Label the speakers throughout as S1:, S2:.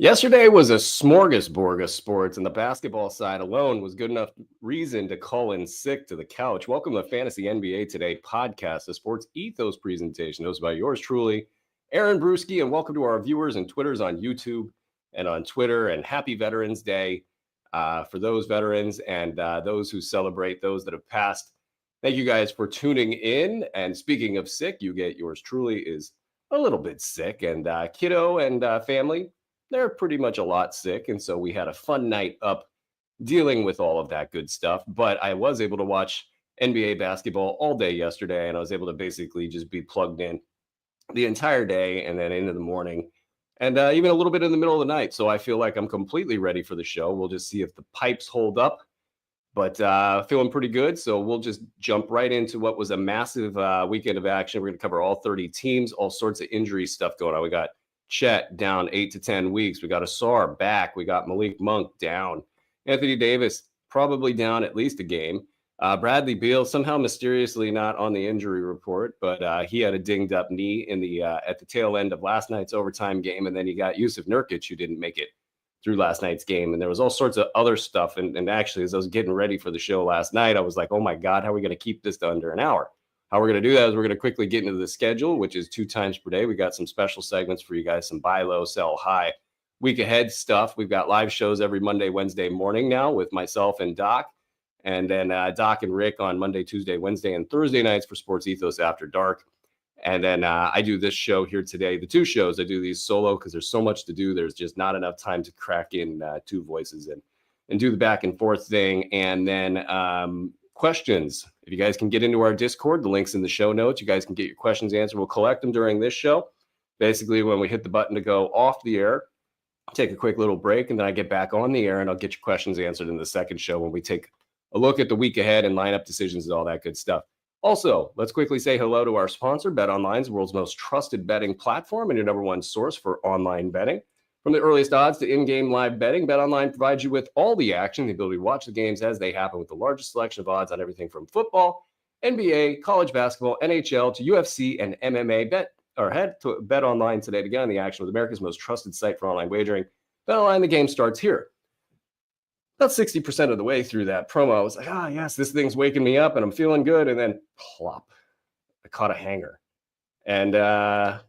S1: Yesterday was a smorgasbord of sports, and the basketball side alone was good enough reason to call in sick to the couch. Welcome to Fantasy NBA Today podcast, a sports ethos presentation hosted by yours truly, Aaron Bruski, and welcome to our viewers and Twitters on YouTube and on Twitter. And happy Veterans Day for those veterans and those who celebrate those that have passed. Thank you guys for tuning in. And speaking of sick, you get yours truly is a little bit sick, and kiddo and family, they're pretty much a lot sick. And so we had a fun night up dealing with all of that good stuff. But I was able to watch NBA basketball all day yesterday, and I was able to basically just be plugged in the entire day and then into the morning and even a little bit in the middle of the night. So I feel like I'm completely ready for the show. We'll just see if the pipes hold up, but feeling pretty good. So we'll just jump right into what was a massive weekend of action. We're going to cover all 30 teams, all sorts of injury stuff going on. We got Chet down 8 to 10 weeks. We got Asar back. We got Malik Monk down. Anthony Davis probably down at least a game. Bradley Beal somehow mysteriously not on the injury report, but he had a dinged up knee in the at the tail end of last night's overtime game. And then you got Yusuf Nurkic, who didn't make it through last night's game. And there was all sorts of other stuff. And actually, as I was getting ready for the show last night, I was like, oh my God, how are we going to keep this to under an hour? How we're going to do that is we're going to quickly get into the schedule, which is 2 times per day. We got some special segments for you guys, some buy low, sell high, week ahead stuff. We've got live shows every Monday, Wednesday morning now with myself and Doc. And then Doc and Rick on Monday, Tuesday, Wednesday, and Thursday nights for Sports Ethos After Dark. And then I do this show here today, the 2 shows. I do these solo because there's so much to do. There's just not enough time to crack in 2 voices and do the back and forth thing. And then questions. If you guys can get into our Discord, the link's in the show notes. You guys can get your questions answered. We'll collect them during this show. Basically, when we hit the button to go off the air, take a quick little break, and then I get back on the air, and I'll get your questions answered in the second show when we take a look at the week ahead and lineup decisions and all that good stuff. Also, let's quickly say hello to our sponsor, BetOnline, the world's most trusted betting platform and your #1 source for online betting. From the earliest odds to in-game live betting, BetOnline provides you with all the action, the ability to watch the games as they happen with the largest selection of odds on everything from football, NBA, college basketball, NHL to UFC and MMA. Head to BetOnline today to get on the action with America's most trusted site for online wagering. BetOnline, the game starts here. About 60% of the way through that promo, I was like, yes, this thing's waking me up and I'm feeling good. And then plop, I caught a hanger. And but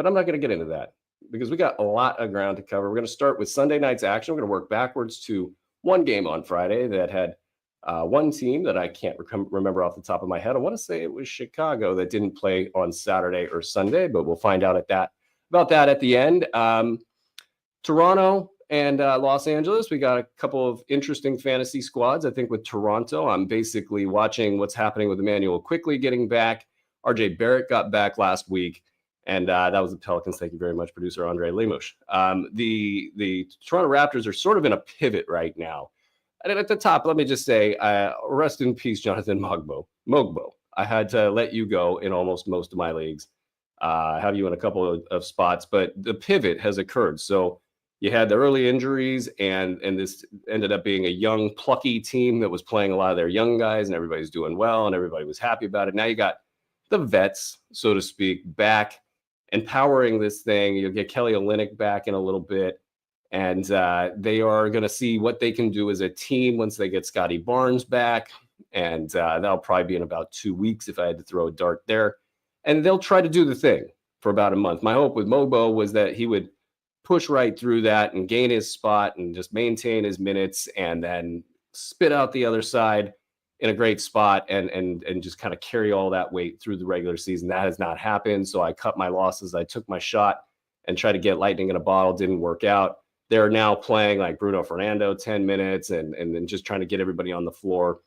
S1: I'm not going to get into that, because we got a lot of ground to cover. We're going to start with Sunday night's action. We're going to work backwards to one game on Friday that had one team that I can't remember off the top of my head. I want to say it was Chicago that didn't play on Saturday or Sunday, but we'll find out about that at the end. Toronto and Los Angeles, we got a couple of interesting fantasy squads. I think with Toronto, I'm basically watching what's happening with Emmanuel Quickly getting back. RJ Barrett got back last week. And that was the Pelicans. Thank you very much, producer Andre Lemush. The Toronto Raptors are sort of in a pivot right now. And at the top, let me just say, rest in peace, Jonathan Mogbo. I had to let you go in almost most of my leagues. I have you in a couple of spots, but the pivot has occurred. So you had the early injuries, and this ended up being a young, plucky team that was playing a lot of their young guys, and everybody's doing well, and everybody was happy about it. Now you got the vets, so to speak, back, empowering this thing. You'll get Kelly Olynyk back in a little bit, and they are going to see what they can do as a team once they get Scotty Barnes back, and that'll probably be in about 2 weeks if I had to throw a dart there. And they'll try to do the thing for about a month. My hope with Mobo was that he would push right through that and gain his spot and just maintain his minutes and then spit out the other side in a great spot and just kind of carry all that weight through the regular season. That has not happened. So I cut my losses. I took my shot and tried to get lightning in a bottle. Didn't work out. They're now playing like Bruno Fernando 10 minutes and then just trying to get everybody on the floor.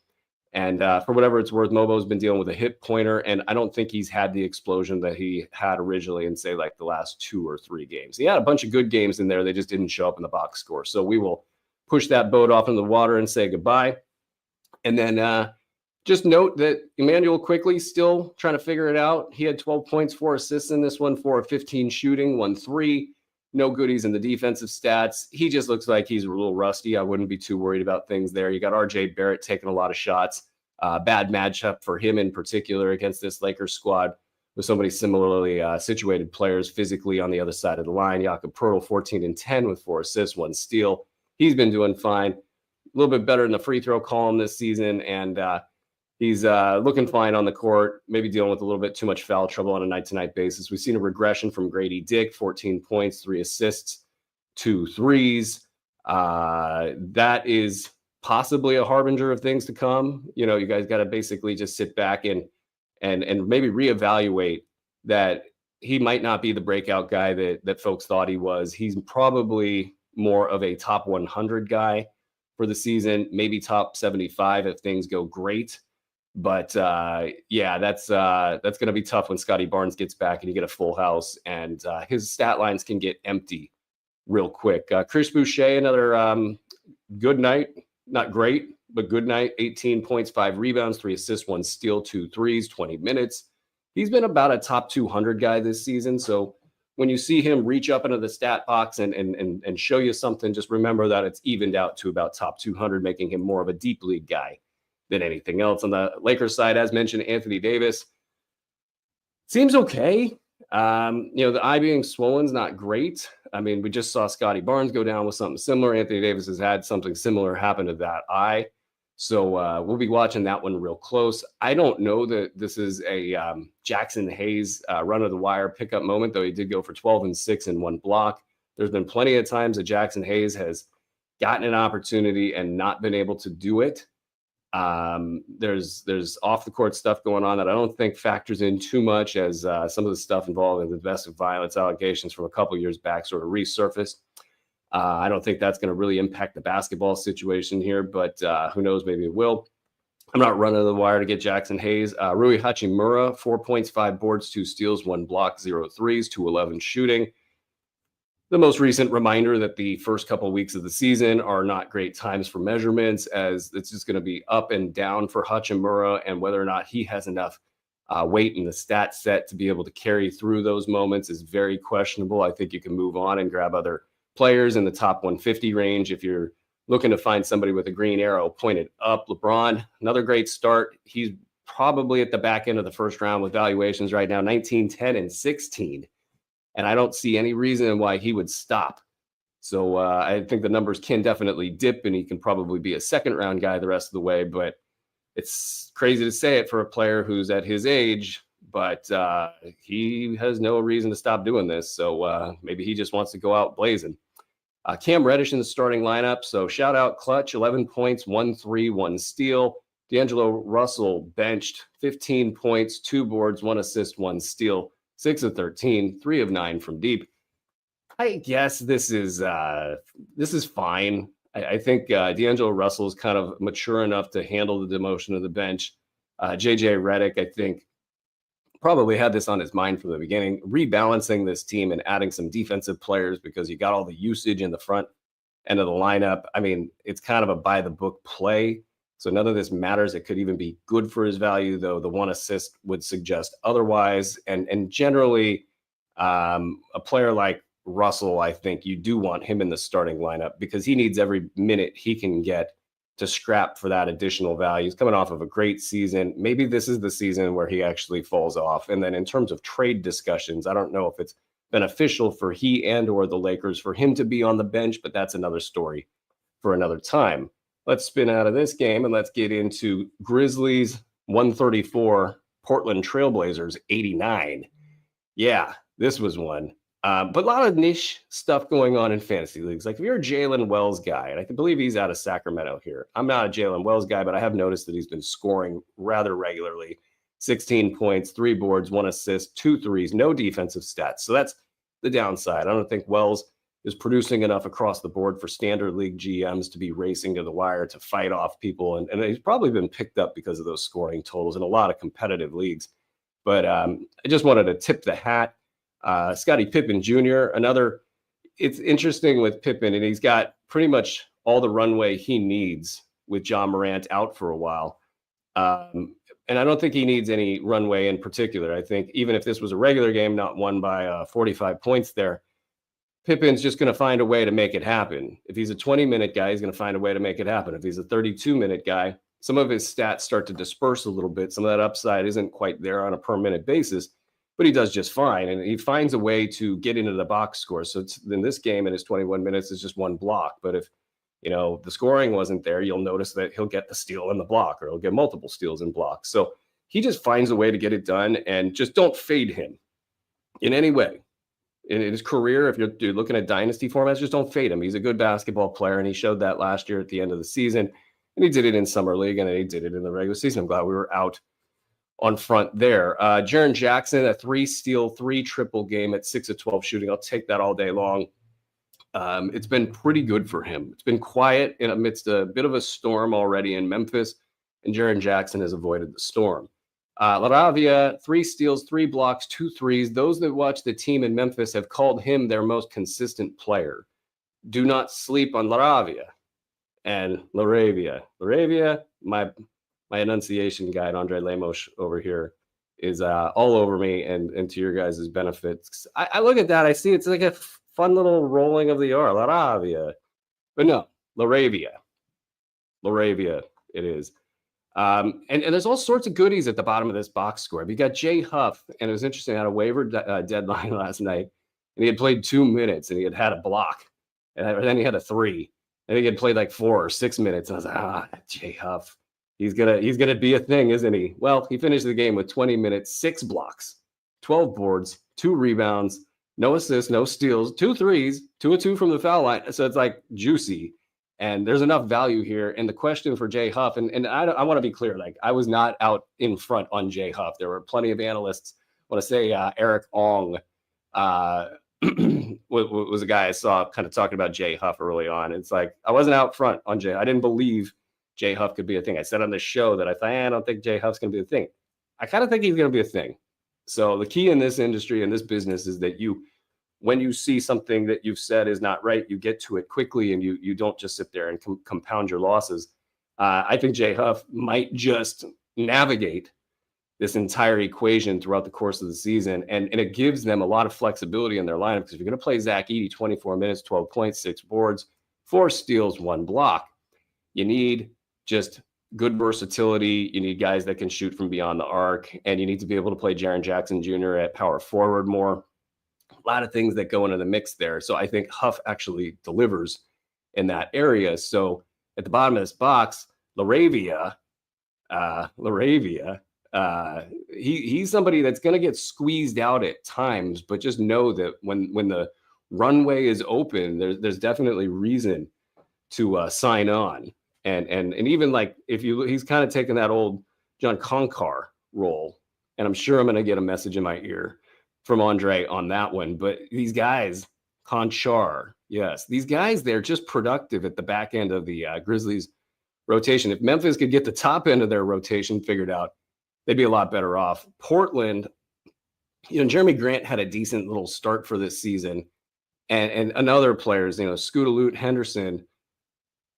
S1: And for whatever it's worth, Mobo's been dealing with a hip pointer, and I don't think he's had the explosion that he had originally in, say, like the last 2 or 3 games. He had a bunch of good games in there. They just didn't show up in the box score. So we will push that boat off in the water and say goodbye. And then just note that Emmanuel Quickly still trying to figure it out. He had 12 points, 4 assists in this one, 4 of 15 shooting, 1 3. No goodies in the defensive stats. He just looks like he's a little rusty. I wouldn't be too worried about things there. You got RJ Barrett taking a lot of shots. Bad matchup for him in particular against this Lakers squad with somebody similarly situated players physically on the other side of the line. Jakob Poeltl, 14 and 10 with 4 assists, 1 steal. He's been doing fine. A little bit better in the free throw column this season, and he's looking fine on the court, maybe dealing with a little bit too much foul trouble on a night-to-night basis. We've seen a regression from Grady Dick, 14 points, 3 assists, 2 threes. That is possibly a harbinger of things to come. You know, you guys got to basically just sit back and maybe reevaluate that he might not be the breakout guy that folks thought he was. He's probably more of a top 100 guy for the season, maybe top 75 if things go great. But yeah, that's going to be tough when Scotty Barnes gets back and you get a full house, and his stat lines can get empty real quick. Chris Boucher, another good night, not great, but good night. 18 points, 5 rebounds, 3 assists, 1 steal, 2 threes, 20 minutes. He's been about a top 200 guy this season. So when you see him reach up into the stat box and show you something, just remember that it's evened out to about top 200, making him more of a deep league guy than anything else. On the Lakers side, as mentioned, Anthony Davis seems okay. The eye being swollen's not great. I mean, we just saw Scotty Barnes go down with something similar. Anthony Davis has had something similar happen to that eye. So we'll be watching that one real close. I don't know that this is a Jackson Hayes run of the wire pickup moment, though he did go for 12 and 6 in 1 block. There's been plenty of times that Jackson Hayes has gotten an opportunity and not been able to do it. There's off the court stuff going on that I don't think factors in too much, as some of the stuff involving the domestic violence allegations from a couple years back sort of resurfaced. I don't think that's going to really impact the basketball situation here, but who knows, maybe it will. I'm not running the wire to get Jackson Hayes. Rui Hachimura, 4 points, 5 boards, 2 steals, 1 block, 0 threes, 2-11 shooting. The most recent reminder that the first couple of weeks of the season are not great times for measurements, as it's just going to be up and down for Hachimura, and whether or not he has enough weight in the stat set to be able to carry through those moments is very questionable. I think you can move on and grab other players in the top 150 range if you're looking to find somebody with a green arrow pointed up. LeBron, another great start. He's probably at the back end of the first round with valuations right now, 19, 10, and 16. And I don't see any reason why he would stop. So I think the numbers can definitely dip, and he can probably be a second round guy the rest of the way. But it's crazy to say it for a player who's at his age, but he has no reason to stop doing this. So maybe he just wants to go out blazing. Cam Reddish in the starting lineup. So shout out Clutch, 11 points, 1 3, 1 steal. D'Angelo Russell benched, 15 points, 2 boards, 1 assist, 1 steal, 6 of 13, 3 of 9 from deep. I guess this is fine. I think D'Angelo Russell is kind of mature enough to handle the demotion of the bench. JJ Redick, I think, probably had this on his mind from the beginning, rebalancing this team and adding some defensive players because you got all the usage in the front end of the lineup. I mean, it's kind of a by the book play. So none of this matters. It could even be good for his value, though the 1 assist would suggest otherwise. And generally, a player like Russell, I think you do want him in the starting lineup because he needs every minute he can get to scrap for that additional value. He's coming off of a great season. Maybe this is the season where he actually falls off. And then in terms of trade discussions, I don't know if it's beneficial for he and or the Lakers for him to be on the bench, but that's another story for another time. Let's spin out of this game and let's get into Grizzlies 134, Portland Trailblazers 89. Yeah, this was one. But a lot of niche stuff going on in fantasy leagues. Like if you're a Jalen Wells guy, and I can believe he's out of Sacramento here. I'm not a Jalen Wells guy, but I have noticed that he's been scoring rather regularly. 16 points, 3 boards, 1 assist, 2 threes, no defensive stats. So that's the downside. I don't think Wells is producing enough across the board for standard league GMs to be racing to the wire to fight off people. And he's probably been picked up because of those scoring totals in a lot of competitive leagues. But I just wanted to tip the hat. Scottie Pippen Jr., it's interesting with Pippen, and he's got pretty much all the runway he needs with John Morant out for a while. And I don't think he needs any runway in particular. I think even if this was a regular game, not won by 45 points there, Pippen's just going to find a way to make it happen. If he's a 20-minute guy, he's going to find a way to make it happen. If he's a 32-minute guy, some of his stats start to disperse a little bit. Some of that upside isn't quite there on a per-minute basis. but he does just fine. And he finds a way to get into the box score. So it's, in this game, in his 21 minutes, it's just one block. But if, the scoring wasn't there, you'll notice that he'll get the steal and the block, or he'll get multiple steals and blocks. So he just finds a way to get it done, and just don't fade him in any way. In his career, if you're looking at dynasty formats, just don't fade him. He's a good basketball player, and he showed that last year at the end of the season. And he did it in Summer League, and he did it in the regular season. I'm glad we were out on front there. Jaren Jackson, a 3-steal, 3-triple game at 6 of 12 shooting. I'll take that all day long. It's been pretty good for him. It's been quiet in amidst a bit of a storm already in Memphis, and Jaren Jackson has avoided the storm. LaRavia, 3 steals, 3 blocks, 2 threes. Those that watch the team in Memphis have called him their most consistent player. Do not sleep on LaRavia and LaRavia, my enunciation guide, Andre Lemos over here, is all over me and to your guys' benefits. I look at that, I see it's like a fun little rolling of the R, LaRavia. But no, LaRavia it is. And there's all sorts of goodies at the bottom of this box score. You got Jay Huff, and it was interesting. I had a waiver deadline last night, and he had played 2 minutes, and he had a block, and then he had a 3, and he had played like 4 or 6 minutes. And I was like, Jay Huff, he's gonna be a thing, isn't he? Well, he finished the game with 20 minutes, 6 blocks, 12 boards, 2 rebounds, no assists, no steals, 2 threes, 2 of 2 from the foul line. So it's like juicy. And there's enough value here. And the question for Jay Huff, and I want to be clear, like, I was not out in front on Jay Huff. There were plenty of analysts. I want to say Eric Ong was a guy I saw kind of talking about Jay Huff early on. It's like, I wasn't out front on Jay. I didn't believe Jay Huff could be a thing. I said on this show that I thought, I don't think Jay Huff's going to be a thing. I kind of think he's going to be a thing. So the key in this industry and this business is that when you see something that you've said is not right, you get to it quickly, and you don't just sit there and compound your losses. I think Jay Huff might just navigate this entire equation throughout the course of the season, and it gives them a lot of flexibility in their lineup, because if you're going to play Zach Edey 24 minutes, 12 points, 6 boards, 4 steals, 1 block, you need just good versatility. You need guys that can shoot from beyond the arc, and you need to be able to play Jaren Jackson Jr. at power forward more. A lot of things that go into the mix there. So I think Huff actually delivers in that area. So at the bottom of this box, LaRavia, he's somebody that's going to get squeezed out at times, but just know that when the runway is open, there's definitely reason to sign on. And even like he's kind of taken that old John Concar role, and I'm sure I'm going to get a message in my ear from Andre on that one. But these guys, Conchar, yes, these guys, they're just productive at the back end of the Grizzlies rotation. If Memphis could get the top end of their rotation figured out, they'd be a lot better off. Portland, Jeremy Grant had a decent little start for this season, and other players, Scootalute, Henderson,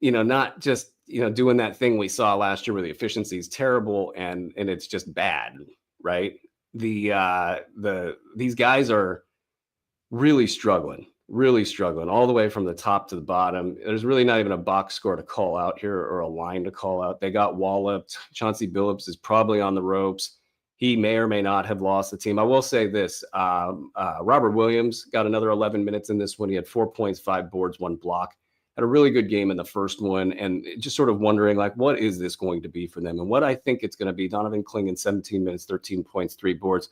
S1: not just doing that thing we saw last year where the efficiency is terrible and it's just bad, right? These guys are really struggling all the way from the top to the bottom. There's really not even a box score to call out here or a line to call out. They got walloped. Chauncey Billups is probably on the ropes. He may or may not have lost the team. I will say this, Robert Williams got another 11 minutes in this one. He had 4 points, 5 boards, 1 block. Had a really good game in the first one, and just sort of wondering, like, what is this going to be for them? And what I think it's going to be, Donovan Clingan, 17 minutes, 13 points, 3 boards,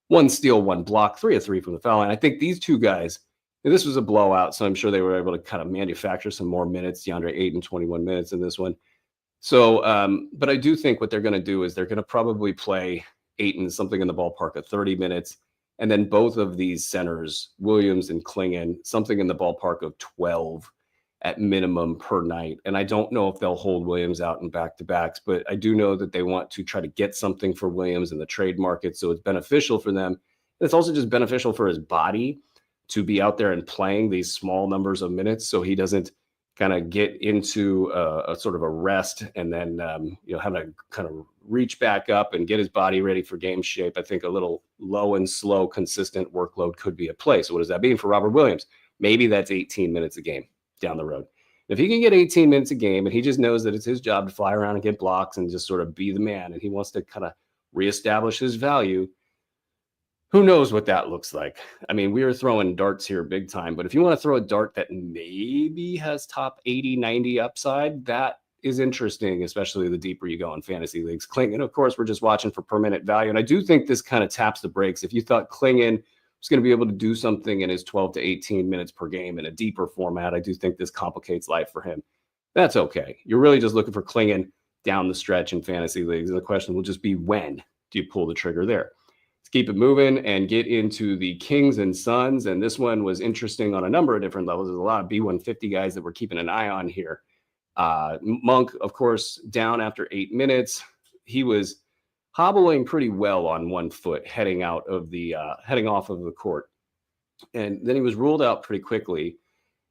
S1: 1 steal, 1 block, 3 of 3 from the foul line. I think these two guys, and this was a blowout, so I'm sure they were able to kind of manufacture some more minutes. DeAndre Ayton, 21 minutes in this one. So, but I do think what they're going to do is they're going to probably play Ayton something in the ballpark of 30 minutes, and then both of these centers, Williams and Clingan, something in the ballpark of 12 at minimum per night. And I don't know if they'll hold Williams out in back-to-backs, but I do know that they want to try to get something for Williams in the trade market. So it's beneficial for them. And it's also just beneficial for his body to be out there and playing these small numbers of minutes, so he doesn't kind of get into a sort of a rest and then, have to kind of reach back up and get his body ready for game shape. I think a little low and slow, consistent workload could be a play. So what does that mean for Robert Williams? Maybe that's 18 minutes a game down the road. If he can get 18 minutes a game and he just knows that it's his job to fly around and get blocks and just sort of be the man, and he wants to kind of reestablish his value, who knows what that looks like? I mean, we are throwing darts here big time, but if you want to throw a dart that maybe has top 80, 90 upside, that is interesting, especially the deeper you go in fantasy leagues. Clingan, of course, we're just watching for per minute value. And I do think this kind of taps the brakes. If you thought Clingan was going to be able to do something in his 12 to 18 minutes per game in a deeper format, I do think this complicates life for him. That's okay. You're really just looking for Clingan down the stretch in fantasy leagues. And the question will just be, when do you pull the trigger there? Let's keep it moving and get into the Kings and Suns. And this one was interesting on a number of different levels. There's a lot of B150 guys that we're keeping an eye on here. Monk, of course, down after 8 minutes. He was hobbling pretty well on one foot heading off of the court. And then he was ruled out pretty quickly.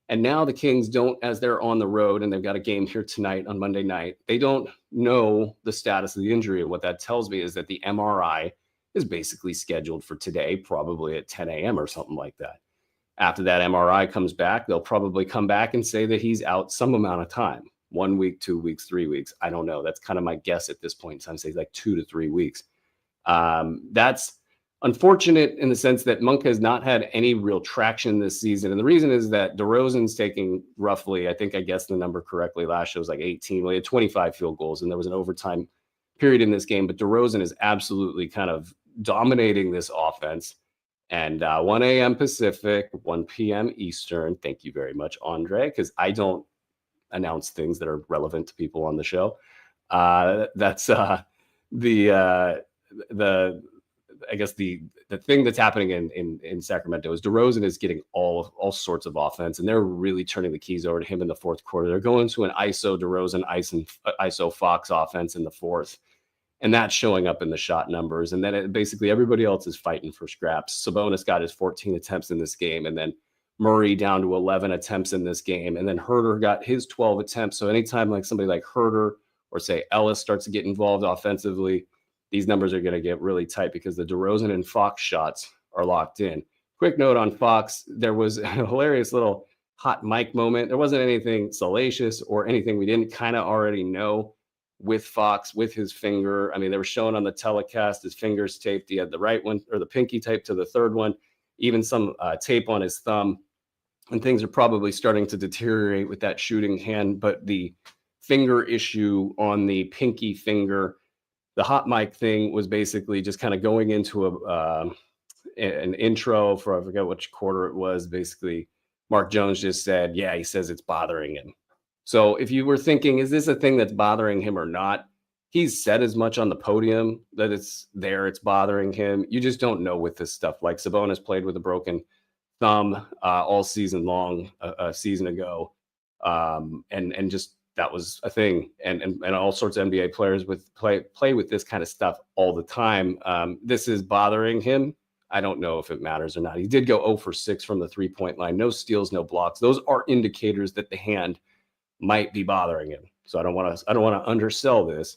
S1: And now the Kings don't, as they're on the road and they've got a game here tonight on Monday night, they don't know the status of the injury. And what that tells me is that the MRI is basically scheduled for today, probably at 10 a.m. or something like that. After that MRI comes back, they'll probably come back and say that he's out some amount of time, 1 week, 2 weeks, 3 weeks. I don't know. That's kind of my guess at this point in time, say like 2 to 3 weeks. That's unfortunate in the sense that Monk has not had any real traction this season. And the reason is that DeRozan's taking roughly, I think I guessed the number correctly last year, was like 18. Well, he had 25 field goals and there was an overtime period in this game. But DeRozan is absolutely kind of dominating this offense. And 1 a.m. Pacific, 1 p.m. Eastern. Thank you very much, Andre, because I don't announce things that are relevant to people on the show. That's I guess the thing that's happening in Sacramento is DeRozan is getting all sorts of offense, and they're really turning the keys over to him in the fourth quarter. They're going to an ISO DeRozan, ISO Fox offense in the fourth, and that's showing up in the shot numbers. And then basically everybody else is fighting for scraps. Sabonis got his 14 attempts in this game, and then Murray down to 11 attempts in this game, and then Herter got his 12 attempts. So anytime like somebody like Herter or say Ellis starts to get involved offensively, these numbers are going to get really tight because the DeRozan and Fox shots are locked in. Quick note on Fox, there was a hilarious little hot mic moment. There wasn't anything salacious or anything we didn't kind of already know with Fox, with his finger. I mean, they were showing on the telecast, his fingers taped. He had the right one or the pinky taped to the third one, even some tape on his thumb. And things are probably starting to deteriorate with that shooting hand. But the finger issue on the pinky finger, the hot mic thing was basically just kind of going into an intro for, I forget which quarter it was. Basically, Mark Jones just said, yeah, he says it's bothering him. So if you were thinking, is this a thing that's bothering him or not? He's said as much on the podium that it's bothering him. You just don't know with this stuff. Like Sabonis played with a broken thumb all season long, a season ago. And just, that was a thing, and all sorts of NBA players play with this kind of stuff all the time. This is bothering him. I don't know if it matters or not. He did go 0 for 6 from the 3-point line. No steals, no blocks. Those are indicators that the hand might be bothering him. So I don't want to undersell this.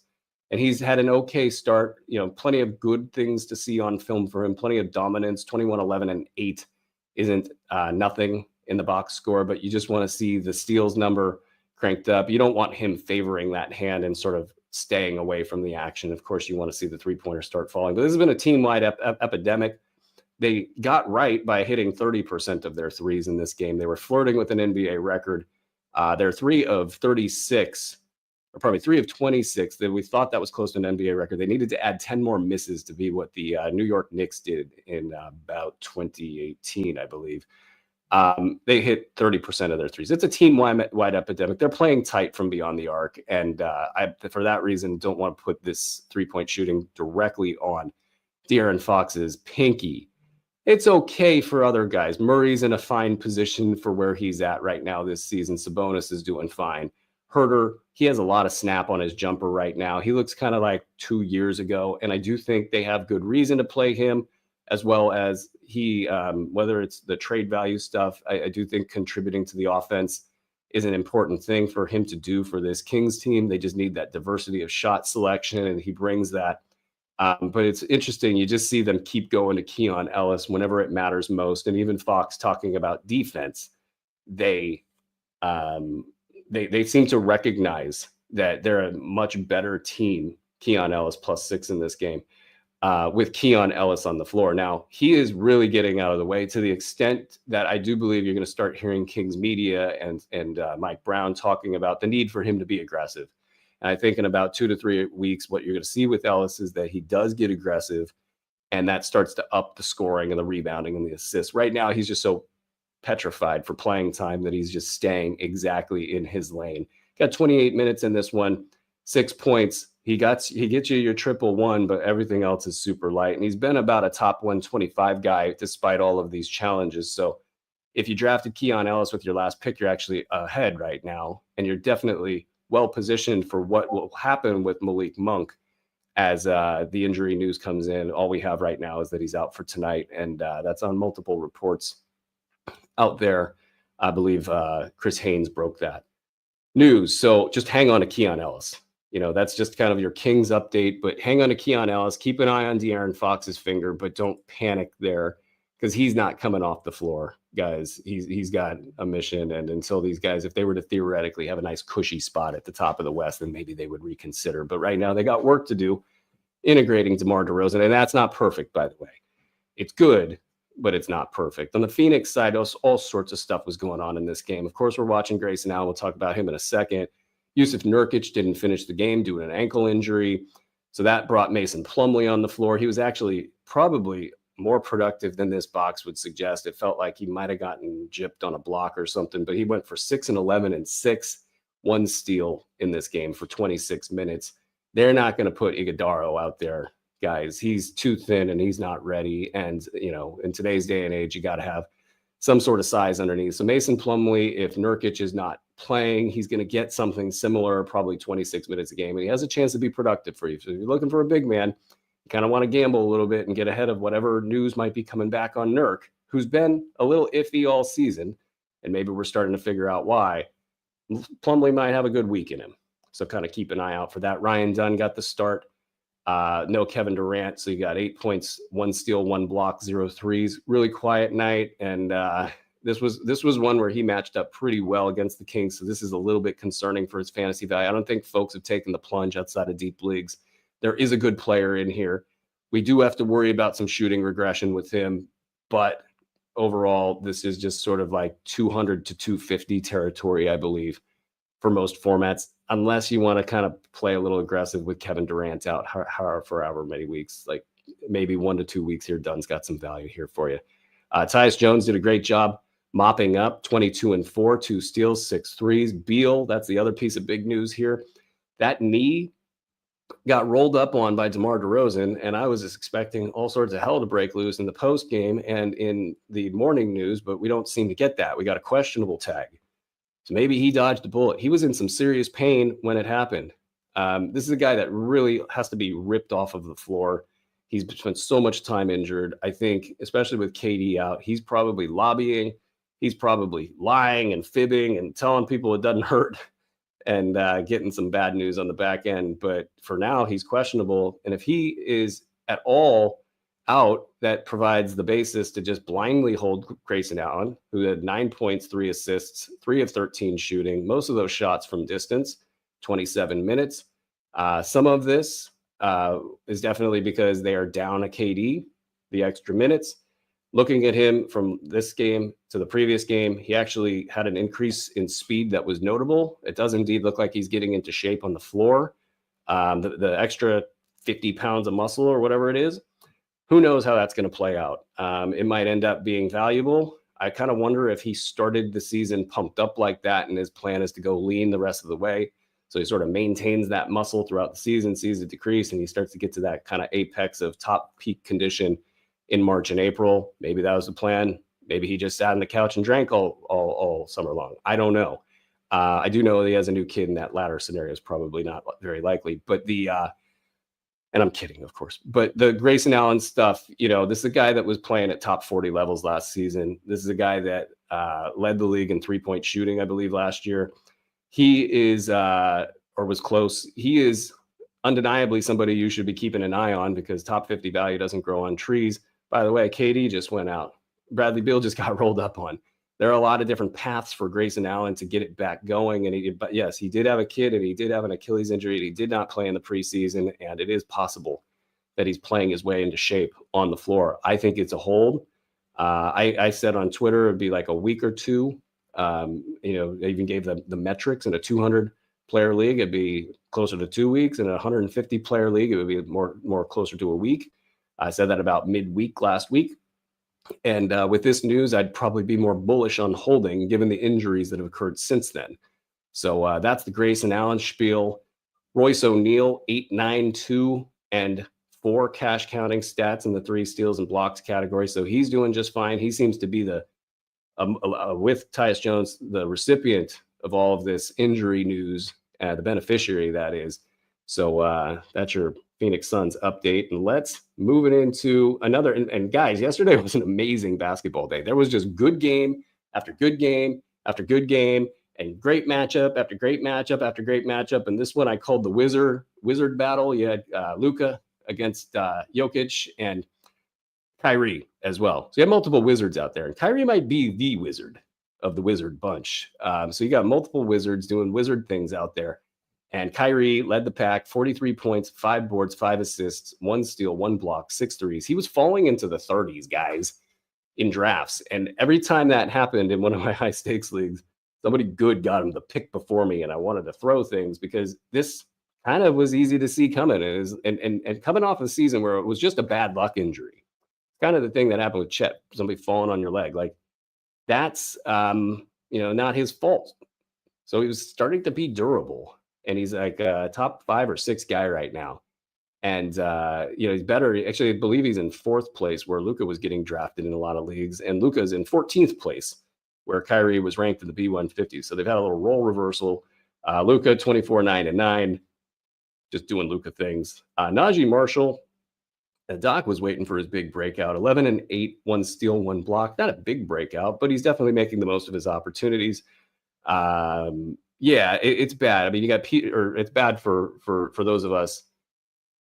S1: And he's had an okay start. You know, plenty of good things to see on film for him. Plenty of dominance. 21, 11, and 8 isn't nothing in the box score, but you just want to see the steals number cranked up. You don't want him favoring that hand and sort of staying away from the action. Of course, you want to see the three-pointer start falling. But this has been a team-wide epidemic. They got right by hitting 30% of their threes in this game. They were flirting with an NBA record. They're 3 of 36, or probably 3 of 26. That we thought that was close to an NBA record. They needed to add 10 more misses to be what the New York Knicks did in about 2018, I believe. They hit 30% of their threes. It's a team-wide epidemic. They're playing tight from beyond the arc. And I, for that reason, don't want to put this three-point shooting directly on De'Aaron Fox's pinky. It's okay for other guys. Murray's in a fine position for where he's at right now this season. Sabonis is doing fine. Herter, he has a lot of snap on his jumper right now. He looks kind of like 2 years ago. And I do think they have good reason to play him, as well as he, whether it's the trade value stuff, I do think contributing to the offense is an important thing for him to do for this Kings team. They just need that diversity of shot selection, and he brings that. But it's interesting. You just see them keep going to Keon Ellis whenever it matters most. And even Fox talking about defense, they seem to recognize that they're a much better team, Keon Ellis +6 in this game, with Keon Ellis on the floor. Now, he is really getting out of the way to the extent that I do believe you're going to start hearing Kings media and Mike Brown talking about the need for him to be aggressive. And I think in about 2 to 3 weeks, what you're going to see with Ellis is that he does get aggressive, and that starts to up the scoring and the rebounding and the assists. Right now, he's just so petrified for playing time that he's just staying exactly in his lane. Got 28 minutes in this one, 6 points. He gets you your triple one, but everything else is super light. And he's been about a top 125 guy despite all of these challenges. So if you drafted Keon Ellis with your last pick, you're actually ahead right now. And you're definitely well positioned for what will happen with Malik Monk as the injury news comes in. All we have right now is that he's out for tonight. And that's on multiple reports out there. I believe Chris Haynes broke that news. So just hang on to Keon Ellis. That's just kind of your Kings update, but hang on to Keon Ellis. Keep an eye on De'Aaron Fox's finger, but don't panic there because he's not coming off the floor, guys. He's got a mission, and until these guys, if they were to theoretically have a nice cushy spot at the top of the West, then maybe they would reconsider. But right now they got work to do integrating DeMar DeRozan, and that's not perfect, by the way. It's good, but it's not perfect. On the Phoenix side, all sorts of stuff was going on in this game. Of course, we're watching Grayson Allen. We'll talk about him in a second. Yusuf Nurkic didn't finish the game due to an ankle injury. So that brought Mason Plumlee on the floor. He was actually probably more productive than this box would suggest. It felt like he might have gotten gypped on a block or something, but he went for 6 and 11 and 6, 1 steal in this game for 26 minutes. They're not going to put Iguodala out there, guys. He's too thin and he's not ready. And, in today's day and age, you got to have some sort of size underneath. So Mason Plumlee, if Nurkic is not playing, he's going to get something similar, probably 26 minutes a game, and he has a chance to be productive for you. So if you're looking for a big man, you kind of want to gamble a little bit and get ahead of whatever news might be coming back on Nurk, who's been a little iffy all season, and maybe we're starting to figure out why. Plumlee might have a good week in him, so kind of keep an eye out for that. Ryan Dunn got the start. No Kevin Durant, so you got 8 points, 1 steal, 1 block, 0 threes. Really quiet night, and this was one where he matched up pretty well against the Kings, so this is a little bit concerning for his fantasy value. I don't think folks have taken the plunge outside of deep leagues. There is a good player in here. We do have to worry about some shooting regression with him, but overall, this is just sort of like 200 to 250 territory, I believe, for most formats, unless you want to kind of play a little aggressive with Kevin Durant out for however many weeks, like maybe 1 to 2 weeks here. Dunn's got some value here for you. Tyus Jones did a great job mopping up, 22 and 4, 2 steals, 6 threes. Beal, that's the other piece of big news here. That knee got rolled up on by DeMar DeRozan, and I was just expecting all sorts of hell to break loose in the post game and in the morning news, but we don't seem to get that. We got a questionable tag. So maybe he dodged a bullet. He was in some serious pain when it happened. This is a guy that really has to be ripped off of the floor. He's spent so much time injured. I think, especially with KD out, he's probably lobbying. He's probably lying and fibbing and telling people it doesn't hurt and getting some bad news on the back end. But for now, he's questionable. And if he is at all out, that provides the basis to just blindly hold Grayson Allen, who had 9 points, 3 assists, 3 of 13 shooting, most of those shots from distance, 27 minutes. Some of this is definitely because they are down a KD, the extra minutes. Looking at him from this game to the previous game, he actually had an increase in speed that was notable. It does indeed look like he's getting into shape on the floor. The extra 50 pounds of muscle or whatever it is, who knows how that's going to play out. It might end up being valuable. I kind of wonder if he started the season pumped up like that and his plan is to go lean the rest of the way. So he sort of maintains that muscle throughout the season, sees it decrease, and he starts to get to that kind of apex of top peak condition in March and April. Maybe that was the plan. Maybe he just sat on the couch and drank all summer long. I don't know. I do know that he has a new kid, and that latter scenario is probably not very likely. But and I'm kidding, of course. But the Grayson Allen stuff, this is a guy that was playing at top 40 levels last season. This is a guy that led the league in 3-point shooting, I believe, last year. He is, or was close. He is undeniably somebody you should be keeping an eye on because top 50 value doesn't grow on trees. By the way, KD just went out. Bradley Beal just got rolled up on. There are a lot of different paths for Grayson Allen to get it back going. And but yes, he did have a kid and he did have an Achilles injury. And he did not play in the preseason, and it is possible that he's playing his way into shape on the floor. I think it's a hold. I said on Twitter it'd be like a week or two. I even gave the metrics in a 200 player league. It'd be closer to 2 weeks. In a 150 player league, it would be more closer to a week. I said that about midweek last week. And with this news, I'd probably be more bullish on holding given the injuries that have occurred since then. So that's the Grayson Allen spiel. Royce O'Neal, 8-9-2 and 4 cash counting stats in the 3 steals and blocks category. So he's doing just fine. He seems to be with Tyus Jones, the recipient of all of this injury news, the beneficiary, that is. So that's your Phoenix Suns update. And let's move it into another. And guys, yesterday was an amazing basketball day. There was just good game after good game after good game, and great matchup after great matchup after great matchup. And this one I called the wizard battle. You had Luka against Jokic and Kyrie as well. So you have multiple wizards out there, and Kyrie might be the wizard of the wizard bunch. So you got multiple wizards doing wizard things out there. And Kyrie led the pack, 43 points, 5 boards, 5 assists, 1 steal, 1 block, 6 threes. He was falling into the 30s, guys, in drafts. And every time that happened in one of my high stakes leagues, somebody good got him the pick before me, and I wanted to throw things because this kind of was easy to see coming. And coming off a season where it was just a bad luck injury. Kind of the thing that happened with Chet, somebody falling on your leg. Like, that's not his fault. So he was starting to be durable. And he's like a top 5 or 6 guy right now. And, he's better. Actually, I believe he's in 4th place where Luka was getting drafted in a lot of leagues. And Luka's in 14th place where Kyrie was ranked in the B150. So they've had a little role reversal. Luka, 24-9-9, just doing Luka things. Najee Marshall, Doc was waiting for his big breakout. 11-8, 1 steal, 1 block. Not a big breakout, but he's definitely making the most of his opportunities. It's bad. I mean, you got Peter. It's bad for those of us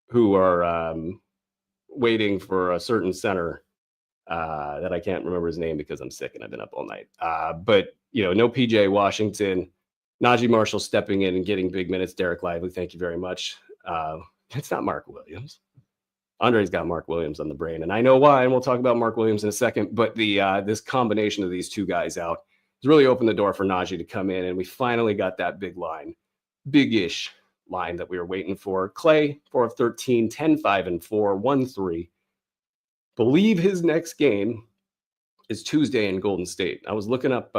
S1: who are waiting for a certain center that I can't remember his name because I'm sick and I've been up all night. But no PJ Washington, Najee Marshall stepping in and getting big minutes. Derek Lively, thank you very much. It's not Mark Williams. Andre's got Mark Williams on the brain, and I know why. And we'll talk about Mark Williams in a second. But this combination of these two guys out really opened the door for Najee to come in, and we finally got that big-ish line that we were waiting for. Clay, 4 of 13, 10, 5, and 4, 1, 3. Believe his next game is Tuesday in Golden State. I was looking up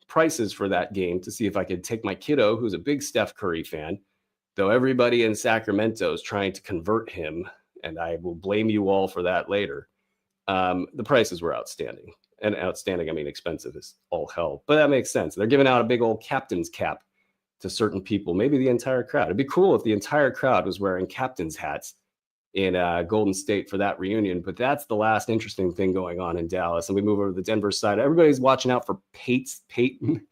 S1: prices for that game to see if I could take my kiddo, who's a big Steph Curry fan, though everybody in Sacramento is trying to convert him, and I will blame you all for that later. The prices were outstanding. And outstanding, I mean expensive is all hell. But that makes sense. They're giving out a big old captain's cap to certain people, maybe the entire crowd. It'd be cool if the entire crowd was wearing captain's hats in Golden State for that reunion. But that's the last interesting thing going on in Dallas. And we move over to the Denver side. Everybody's watching out for Peyton.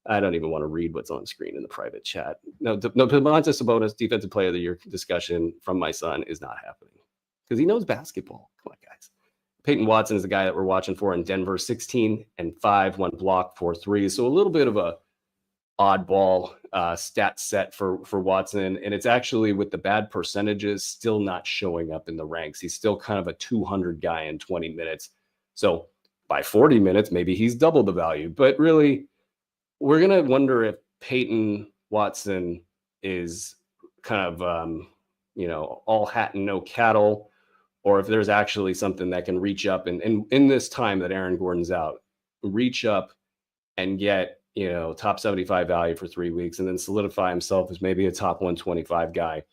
S1: I don't even want to read what's on screen in the private chat. No, Domantas Sabonis Defensive Player of the Year discussion from my son is not happening because he knows basketball. Come on, guys. Peyton Watson is the guy that we're watching for in Denver, 16-5, 1 block, 4 threes. So a little bit of a oddball stat set for Watson. And it's actually, with the bad percentages, still not showing up in the ranks. He's still kind of a 200 guy in 20 minutes. So by 40 minutes, maybe he's double the value. But really, we're going to wonder if Peyton Watson is kind of, all hat and no cattle, or if there's actually something that can reach up and in this time that Aaron Gordon's out, reach up and get, top 75 value for 3 weeks and then solidify himself as maybe a top 125 guy,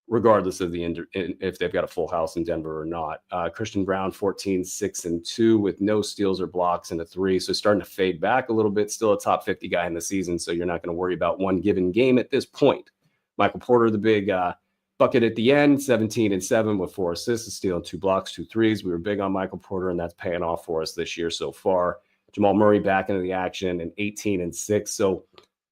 S1: regardless of if they've got a full house in Denver or not. Christian Brown, 14, 6, and 2 with no steals or blocks and a 3. So starting to fade back a little bit, still a top 50 guy in the season. So you're not going to worry about one given game at this point. Michael Porter, the big bucket at the end, 17-7 with 4 assists, a steal, and 2 blocks, 2 threes. We were big on Michael Porter, and that's paying off for us this year so far. Jamal Murray back into the action and 18-6. So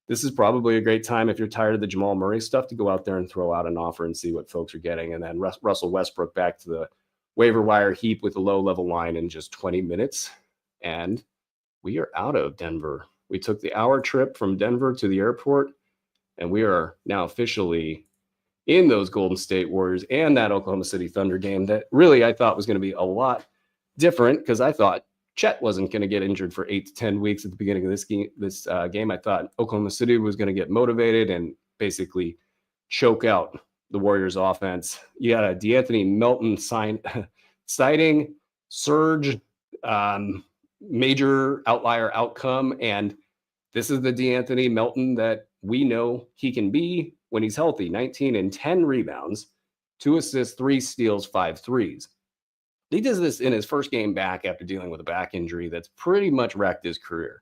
S1: this is probably a great time if you're tired of the Jamal Murray stuff to go out there and throw out an offer and see what folks are getting. And then Russell Westbrook back to the waiver wire heap with a low-level line in just 20 minutes. And we are out of Denver. We took the hour trip from Denver to the airport, and we are now officially in those Golden State Warriors and that Oklahoma City Thunder game that really I thought was going to be a lot different, because I thought Chet wasn't going to get injured for 8 to 10 weeks at the beginning of this game. I thought Oklahoma City was going to get motivated and basically choke out the Warriors offense. You got a DeAnthony Melton sighting, surge, major outlier outcome. And this is the DeAnthony Melton that we know he can be when he's healthy. 19 and 10 rebounds, 2 assists, 3 steals, 5 threes. He does this in his first game back after dealing with a back injury that's pretty much wrecked his career.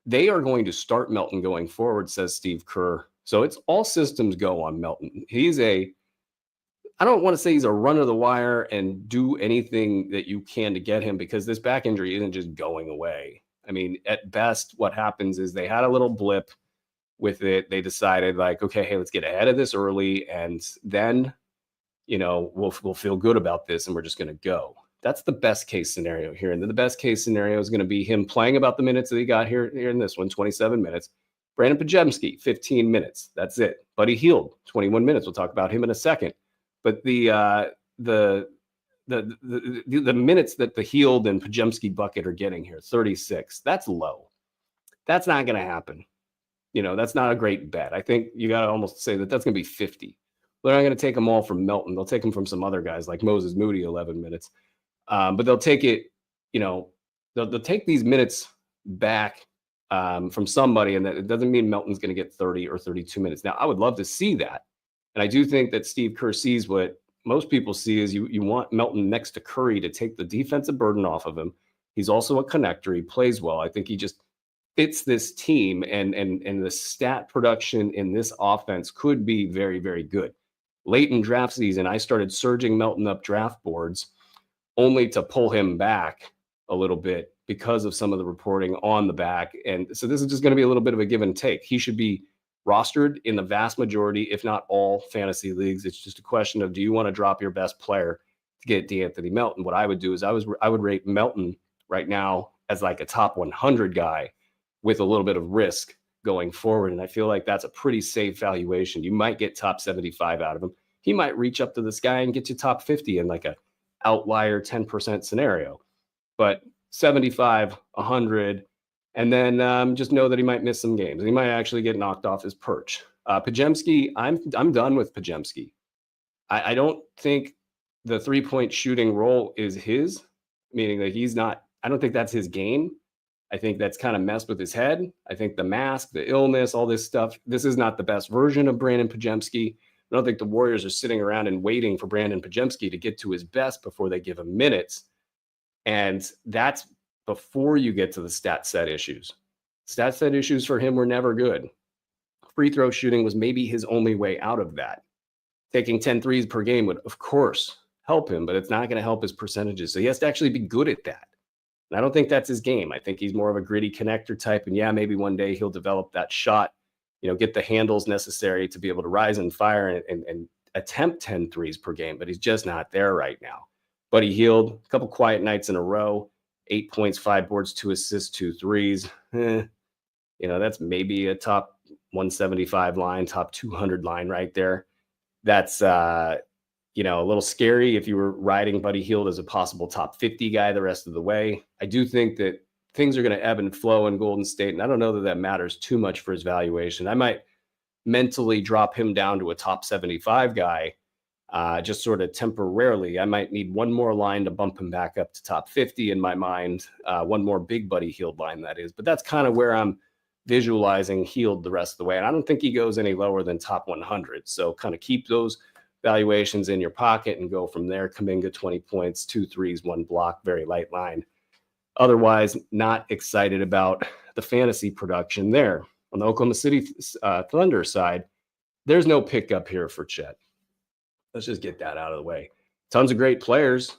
S1: They are going to start Melton going forward, says Steve Kerr. So it's all systems go on Melton. I don't want to say he's a run of the wire and do anything that you can to get him, because this back injury isn't just going away. I mean, at best, what happens is they had a little blip with it. They decided like, okay, hey, let's get ahead of this early, and then we'll feel good about this and we're just going to go. That's the best case scenario here. And then the best case scenario is going to be him playing about the minutes that he got here in this one, 27 minutes. Brandon Podziemski, 15 minutes. That's it. Buddy Hield, 21 minutes. We'll talk about him in a second. But the minutes that the Hield and Podziemski bucket are getting here, 36, that's low. That's not going to happen. That's not a great bet. I think you got to almost say that that's going to be 50. They're not going to take them all from Melton. They'll take them from some other guys like Moses Moody, 11 minutes. But they'll take it, they'll take these minutes back from somebody, and that it doesn't mean Melton's going to get 30 or 32 minutes. Now, I would love to see that. And I do think that Steve Kerr sees what most people see is you want Melton next to Curry to take the defensive burden off of him. He's also a connector. He plays well. I think he just fits this team, and the stat production in this offense could be very, very good. Late in draft season, I started surging Melton up draft boards only to pull him back a little bit because of some of the reporting on the back. And so this is just going to be a little bit of a give and take. He should be rostered in the vast majority, if not all, fantasy leagues. It's just a question of, do you want to drop your best player to get DeAnthony Melton? What I would do is I would rate Melton right now as like a top 100 guy with a little bit of risk going forward. And I feel like that's a pretty safe valuation. You might get top 75 out of him. He might reach up to this guy and get you top 50 in like a outlier 10% scenario, but 75, 100, and then just know that he might miss some games. He might actually get knocked off his perch. Podziemski, I'm done with Podziemski. I don't think the 3-point shooting role is his, meaning that I don't think that's his game. I think that's kind of messed with his head. I think the mask, the illness, all this stuff, this is not the best version of Brandon Podziemski. I don't think the Warriors are sitting around and waiting for Brandon Podziemski to get to his best before they give him minutes. And that's before you get to the stat set issues. Stat set issues for him were never good. Free throw shooting was maybe his only way out of that. Taking 10 threes per game would, of course, help him, but it's not going to help his percentages. So he has to actually be good at that. And I don't think that's his game. I think he's more of a gritty connector type. And yeah, maybe one day he'll develop that shot, get the handles necessary to be able to rise and fire and attempt 10 threes per game, but he's just not there right now. Buddy Hield, a couple quiet nights in a row, 8 points, 5 boards, 2 assists, 2 threes. That's maybe a top 175 line, top 200 line right there. That's, a little scary if you were riding Buddy Hield as a possible top 50 guy the rest of the way. I do think that things are going to ebb and flow in Golden State, and I don't know that that matters too much for his valuation. I might mentally drop him down to a top 75 guy, just sort of temporarily. I might need one more line to bump him back up to top 50 in my mind, one more big Buddy Hield line, that is. But that's kind of where I'm visualizing Hield the rest of the way. And I don't think he goes any lower than top 100. So kind of keep those valuations in your pocket and go from there. Kuminga, 20 points, 2 threes, 1 block, very light line. Otherwise, not excited about the fantasy production there. On the Oklahoma City Thunder side, there's no pickup here for Chet. Let's just get that out of the way. Tons of great players.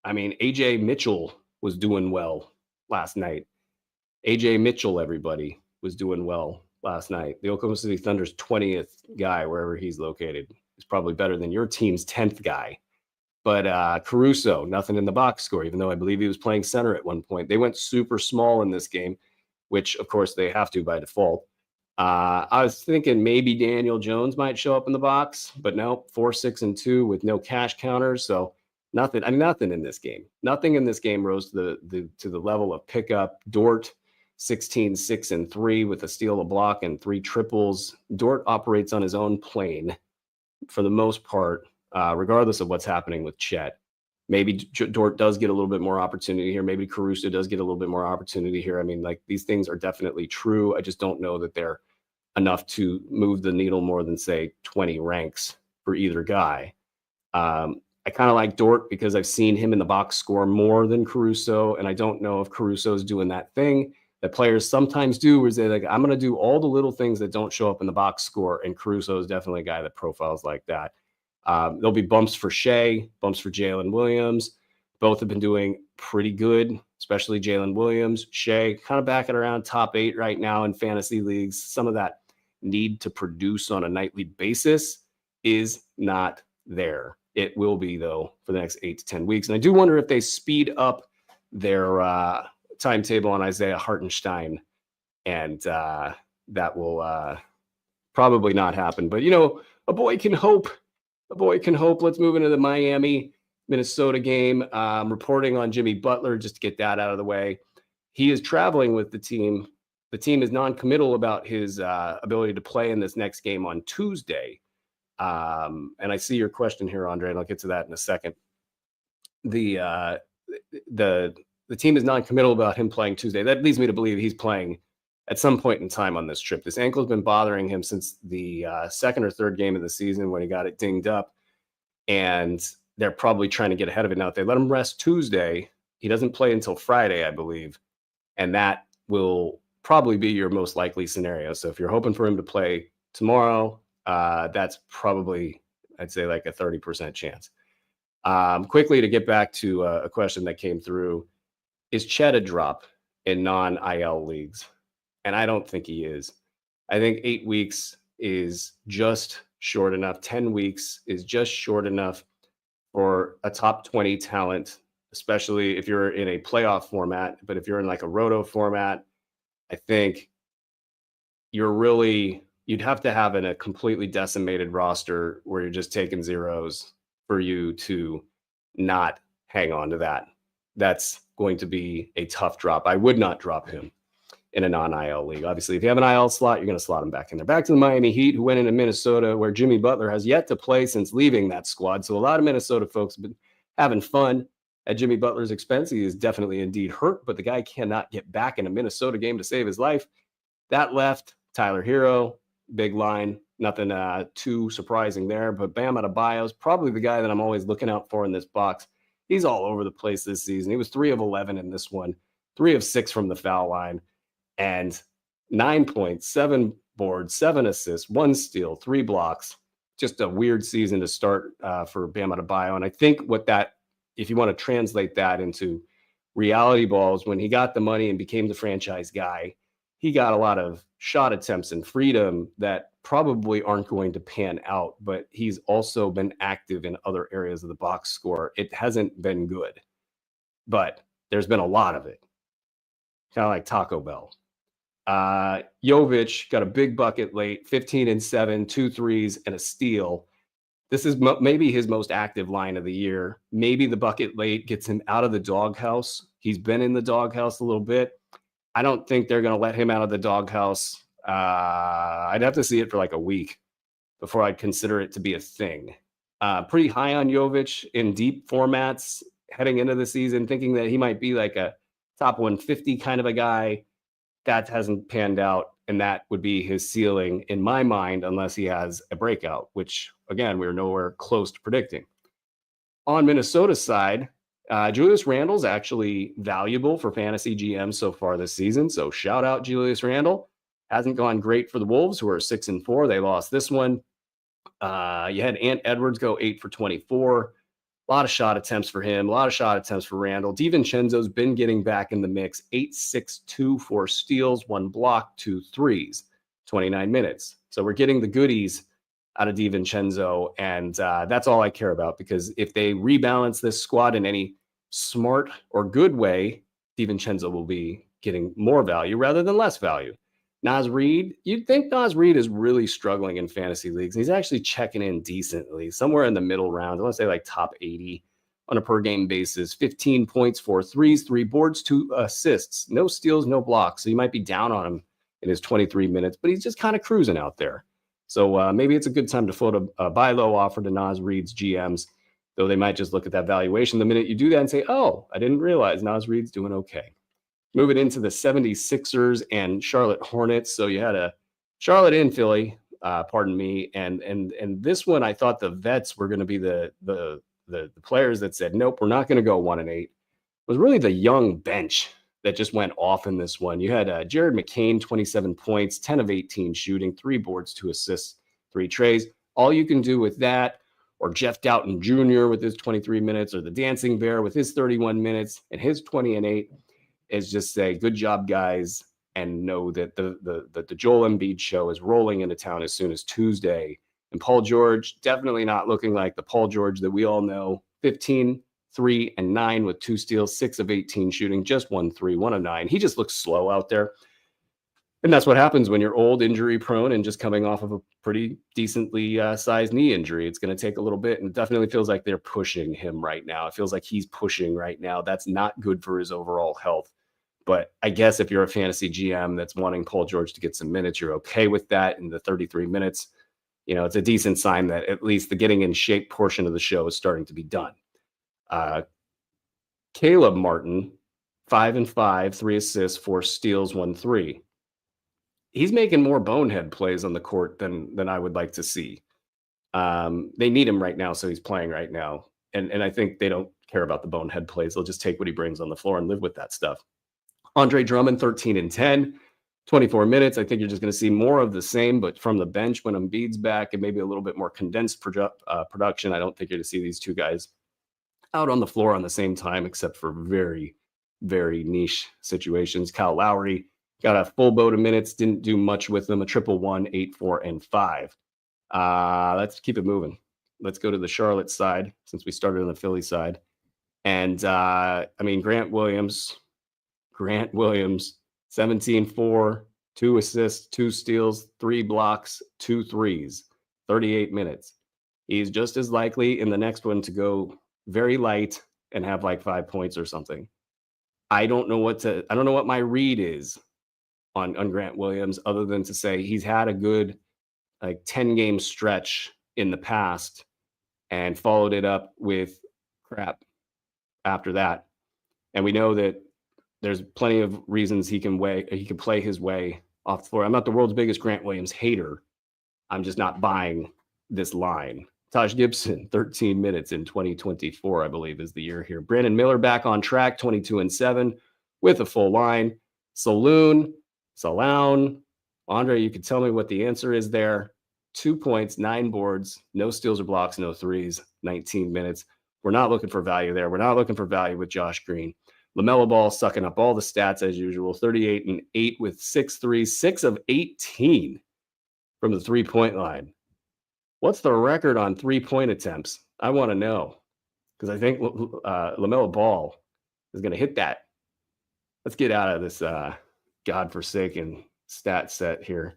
S1: I mean, AJ Mitchell was doing well last night. AJ Mitchell, everybody, was doing well last night. The Oklahoma City Thunder's 20th guy, wherever he's located, is probably better than your team's 10th guy. But Caruso, nothing in the box score, even though I believe he was playing center at one point. They went super small in this game, which, of course, they have to by default. I was thinking maybe Daniel Jones might show up in the box, but no, 4-6-2 with no cash counters. So nothing. I mean, nothing in this game. Nothing in this game rose to the level of pickup. Dort 16-6-3 with a steal, a block, and 3 triples. Dort operates on his own plane for the most part, regardless of what's happening with Chet. Maybe Dort does get a little bit more opportunity here. Maybe Caruso does get a little bit more opportunity here. I mean, like, these things are definitely true. I just don't know that they're enough to move the needle more than, say, 20 ranks for either guy. I kind of like Dort because I've seen him in the box score more than Caruso, and I don't know if Caruso's doing that thing that players sometimes do, where they're like, I'm going to do all the little things that don't show up in the box score, and Caruso is definitely a guy that profiles like that. There'll be bumps for Shea, bumps for Jalen Williams. Both have been doing pretty good, especially Jalen Williams. Shea kind of back at around top 8 right now in fantasy leagues. Some of that need to produce on a nightly basis is not there. It will be, though, for the next 8 to 10 weeks. And I do wonder if they speed up their timetable on Isaiah Hartenstein, and that will probably not happen. But, a boy can hope. A boy can hope. Let's move into the Miami-Minnesota game. Reporting on Jimmy Butler, just to get that out of the way. He is traveling with the team. The team is non-committal about his ability to play in this next game on Tuesday. And I see your question here, Andre, and I'll get to that in a second. The team is non-committal about him playing Tuesday. That leads me to believe he's playing at some point in time on this trip. This ankle has been bothering him since the second or third game of the season when he got it dinged up, and they're probably trying to get ahead of it now. If they let him rest Tuesday, he doesn't play until Friday, I believe, and that will probably be your most likely scenario. So if you're hoping for him to play tomorrow, that's probably, I'd say, like a 30% chance. Quickly, to get back to a question that came through, is Chet a drop in non-IL leagues? And I don't think he is. I think 8 weeks is just short enough. 10 weeks is just short enough for a top 20 talent, especially if you're in a playoff format. But if you're in like a roto format, I think you'd have to have a completely decimated roster where you're just taking zeros for you to not hang on to that. That's going to be a tough drop. I would not drop him in a non-IL league. Obviously, if you have an IL slot, you're going to slot him back in there. Back to the Miami Heat, who went into Minnesota, where Jimmy Butler has yet to play since leaving that squad. So a lot of Minnesota folks have been having fun at Jimmy Butler's expense. He is definitely indeed hurt, but the guy cannot get back in a Minnesota game to save his life. That left Tyler Hero, big line, nothing too surprising there. But Bam Adebayo is probably the guy that I'm always looking out for in this box. He's all over the place this season. He was 3 of 11 in this one, 3 of 6 from the foul line, and 9 points, 7 boards, 7 assists, 1 steal, 3 blocks. Just a weird season to start for Bam Adebayo. And I think if you want to translate that into reality balls, when he got the money and became the franchise guy, he got a lot of shot attempts and freedom that probably aren't going to pan out, but he's also been active in other areas of the box score. It hasn't been good, but there's been a lot of it. Kind of like Taco Bell. Jovic got a big bucket late, 15 and 7, 2 threes, and a steal. This is maybe his most active line of the year. Maybe the bucket late gets him out of the doghouse. He's been in the doghouse a little bit. I don't think they're going to let him out of the doghouse. I'd have to see it for like a week before I'd consider it to be a thing. Pretty high on Jovic in deep formats heading into the season, thinking that he might be like a top 150 kind of a guy. That hasn't panned out, and that would be his ceiling in my mind, unless he has a breakout, which, again, we're nowhere close to predicting. On Minnesota's side, Julius Randle's actually valuable for fantasy GMs so far this season, so shout out Julius Randle. Hasn't gone great for the Wolves, who are 6-4. They lost this one. You had Ant Edwards go 8 for 24. A lot of shot attempts for him. A lot of shot attempts for Randle. DiVincenzo's been getting back in the mix. 8-6-2, 4 steals, 1 block, 2 threes, 29 minutes. So we're getting the goodies out of DiVincenzo, and that's all I care about, because if they rebalance this squad in any smart or good way, DiVincenzo will be getting more value rather than less value. Nas Reed, you'd think Nas Reed is really struggling in fantasy leagues. He's actually checking in decently, somewhere in the middle round. I want to say like top 80 on a per game basis. 15 points, 4 threes, 3 boards, 2 assists, no steals, no blocks. So you might be down on him in his 23 minutes, but he's just kind of cruising out there. So maybe it's a good time to float a buy low offer to Nas Reed's GMs, though they might just look at that valuation the minute you do that and say, oh, I didn't realize Nas Reed's doing okay. Moving into the 76ers and Charlotte Hornets. So you had a Charlotte in Philly, pardon me. And this one, I thought the vets were going to be the players that said, nope, we're not going to go 1-8. It was really the young bench that just went off in this one. You had Jared McCain, 27 points, 10 of 18 shooting, 3 boards, 2 assists, 3 trays. All you can do with that, or Jeff Doughton Jr. with his 23 minutes, or the Dancing Bear with his 31 minutes and his 20 and 8, is just say, good job, guys, and know that the Joel Embiid show is rolling into town as soon as Tuesday. And Paul George, definitely not looking like the Paul George that we all know. 15, 3, and 9 with 2 steals, 6 of 18 shooting, just 1 3, 1 of 9. He just looks slow out there. And that's what happens when you're old, injury prone, and just coming off of a pretty decently sized knee injury. It's going to take a little bit, and it definitely feels like they're pushing him right now. It feels like he's pushing right now. That's not good for his overall health. But I guess if you're a fantasy GM that's wanting Paul George to get some minutes, you're okay with that in the 33 minutes. You know, it's a decent sign that at least the getting in shape portion of the show is starting to be done. Caleb Martin, 5 and 5, 3 assists, 4 steals, 1 3. He's making more bonehead plays on the court than I would like to see. They need him right now, so he's playing right now. And I think they don't care about the bonehead plays. They'll just take what he brings on the floor and live with that stuff. Andre Drummond, 13 and 10, 24 minutes. I think you're just going to see more of the same, but from the bench when Embiid's back and maybe a little bit more condensed production. I don't think you're going to see these two guys out on the floor on the same time, except for very, very niche situations. Kyle Lowry got a full boat of minutes, didn't do much with them. A 1-1, 8, 4, and 5. Let's keep it moving. Let's go to the Charlotte side since we started on the Philly side. And Grant Williams, 17-4, 2 assists, 2 steals, 3 blocks, 2 threes, 38 minutes. He's just as likely in the next one to go very light and have like 5 points or something. I don't know what my read is on Grant Williams, other than to say he's had a good 10-game stretch in the past and followed it up with crap after that. And we know that there's plenty of reasons he can play his way off the floor. I'm not the world's biggest Grant Williams hater. I'm just not buying this line. Taj Gibson, 13 minutes in 2024, I believe, is the year here. Brandon Miller back on track, 22 and 7 with a full line. Saloon, Andre, you could tell me what the answer is there. 2 points, 9 boards, no steals or blocks, no threes, 19 minutes. We're not looking for value there. We're not looking for value with Josh Green. LaMelo Ball sucking up all the stats as usual, 38 and 8 with 6 threes, 6 of 18 from the 3-point line. What's the record on 3-point attempts? I want to know, because I think LaMelo Ball is going to hit that. Let's get out of this godforsaken stat set here.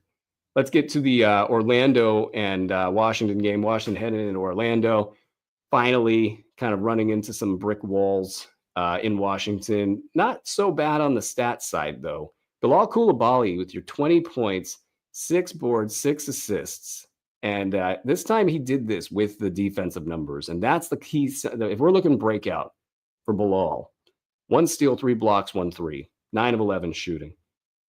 S1: Let's get to the Orlando and Washington game. Washington heading into Orlando, finally kind of running into some brick walls in Washington. Not so bad on the stat side, though. Bilal Coulibaly with your 20 points, 6 boards, 6 assists. And this time he did this with the defensive numbers. And that's the key. If we're looking breakout for Bilal, 1 steal, 3 blocks, 1 3, 9 of 11 shooting.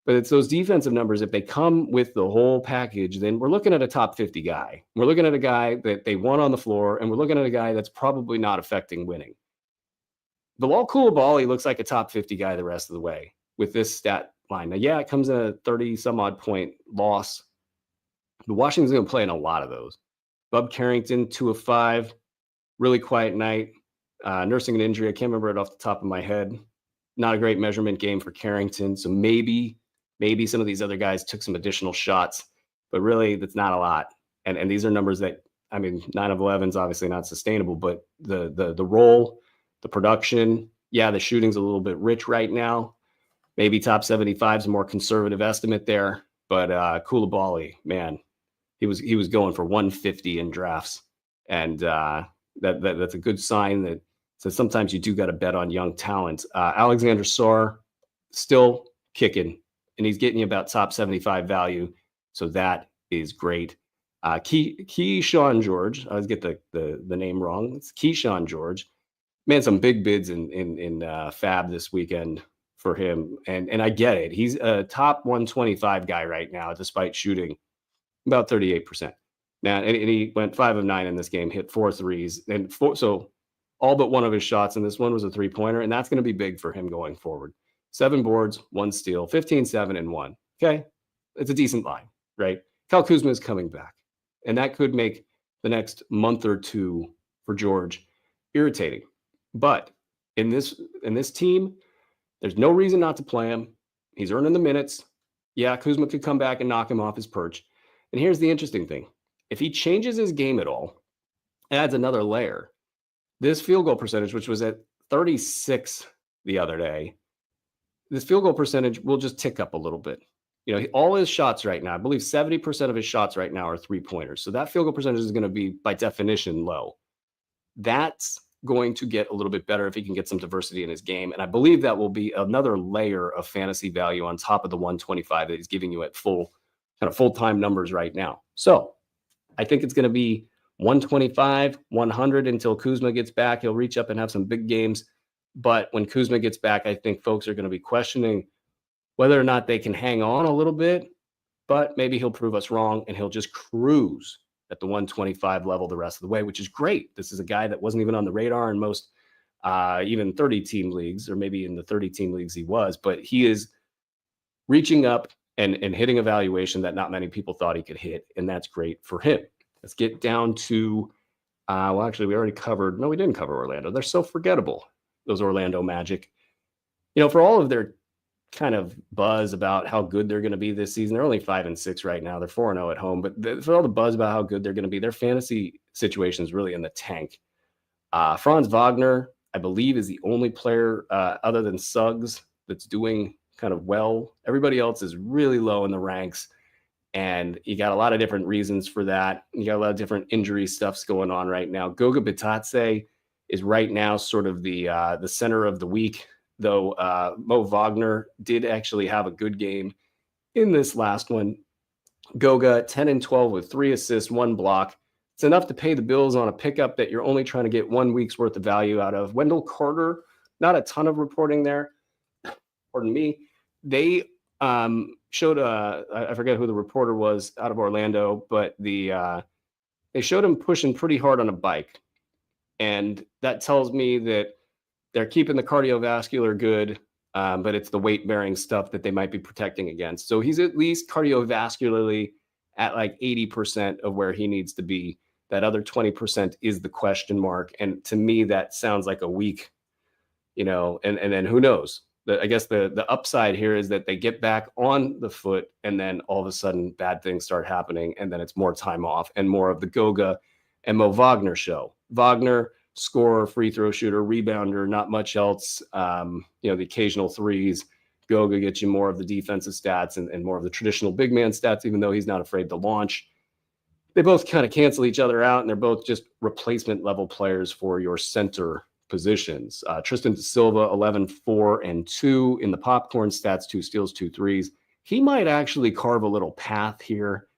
S1: But it's those defensive numbers. If they come with the whole package, then we're looking at a top 50 guy. We're looking at a guy that they want on the floor, and we're looking at a guy that's probably not affecting winning. Bilal Coulibaly looks like a top 50 guy the rest of the way with this stat line. Now, yeah, it comes in a 30-some-odd point loss. But Washington's going to play in a lot of those. Bub Carrington, 2 of 5. Really quiet night. Nursing an injury. I can't remember it off the top of my head. Not a great measurement game for Carrington. So maybe some of these other guys took some additional shots. But really, that's not a lot. And these are numbers that, 9 of 11 is obviously not sustainable. But the role, the production, yeah, the shooting's a little bit rich right now. Maybe top 75 is a more conservative estimate there. But Koulibaly, man, he was going for 150 in drafts, and that's a good sign that says sometimes you do got to bet on young talent. Alexander Sarr still kicking, and he's getting you about top 75 value, so that is great. Keyshawn George, I always get the name wrong. It's Keyshawn George. Man, some big bids in Fab this weekend for him, and I get it. He's a top 125 guy right now, despite shooting about 38%. Now, and he went 5 of 9 in this game, hit 4 threes, and so all but one of his shots in this one was a three-pointer, and that's going to be big for him going forward. 7 boards, 1 steal, 15, 7, and 1. Okay, it's a decent line, right? Kyle Kuzma is coming back, and that could make the next month or two for George irritating. But in this team, there's no reason not to play him. He's earning the minutes. Yeah, Kuzma could come back and knock him off his perch. And here's the interesting thing. If he changes his game at all, adds another layer, this field goal percentage, which was at 36 the other day, this field goal percentage will just tick up a little bit. You know, all his shots right now, I believe 70% of his shots right now are three-pointers. So that field goal percentage is going to be, by definition, low. That's going to get a little bit better if he can get some diversity in his game. And I believe that will be another layer of fantasy value on top of the 125 that he's giving you at full-time numbers right now. So I think it's going to be 125, 100 until Kuzma gets back. He'll reach up and have some big games. But when Kuzma gets back, I think folks are going to be questioning whether or not they can hang on a little bit. But maybe he'll prove us wrong and he'll just cruise at the 125 level the rest of the way, which is great. This is a guy that wasn't even on the radar in most even 30-team leagues, or maybe in the 30-team leagues he was. But he is reaching up and hitting a valuation that not many people thought he could hit, and that's great for him. Let's get down to, well, actually, we already covered. No, we didn't cover Orlando. They're so forgettable, those Orlando Magic. You know, for all of their kind of buzz about how good they're going to be this season, they're only 5-6 right now. They're 4-0 at home, but for all the buzz about how good they're going to be, their fantasy situation is really in the tank. Franz Wagner, I believe, is the only player other than Suggs that's doing kind of well. Everybody else is really low in the ranks. And you got a lot of different reasons for that. You got a lot of different injury stuffs going on right now. Goga Bitadze is right now sort of the center of the week, though Mo Wagner did actually have a good game in this last one. Goga, 10 and 12 with 3 assists, 1 block. It's enough to pay the bills on a pickup that you're only trying to get 1 week's worth of value out of. Wendell Carter, not a ton of reporting there. Pardon me. They showed I forget who the reporter was out of Orlando, but they showed him pushing pretty hard on a bike, and that tells me that they're keeping the cardiovascular good, but it's the weight bearing stuff that they might be protecting against. So he's at least cardiovascularly at like 80% of where he needs to be. That other 20% is the question mark, and to me that sounds like a week, you know. And then who knows? I guess the upside here is that they get back on the foot and then all of a sudden bad things start happening. And then it's more time off and more of the Goga and Mo Wagner show. Wagner, scorer, free throw shooter, rebounder, not much else. You know, the occasional threes. Goga gets you more of the defensive stats and more of the traditional big man stats, even though he's not afraid to launch. They both kind of cancel each other out, and they're both just replacement level players for your center positions. Tristan da Silva, 11, 4, and 2 in the popcorn stats, 2 steals, 2 threes. He might actually carve a little path here.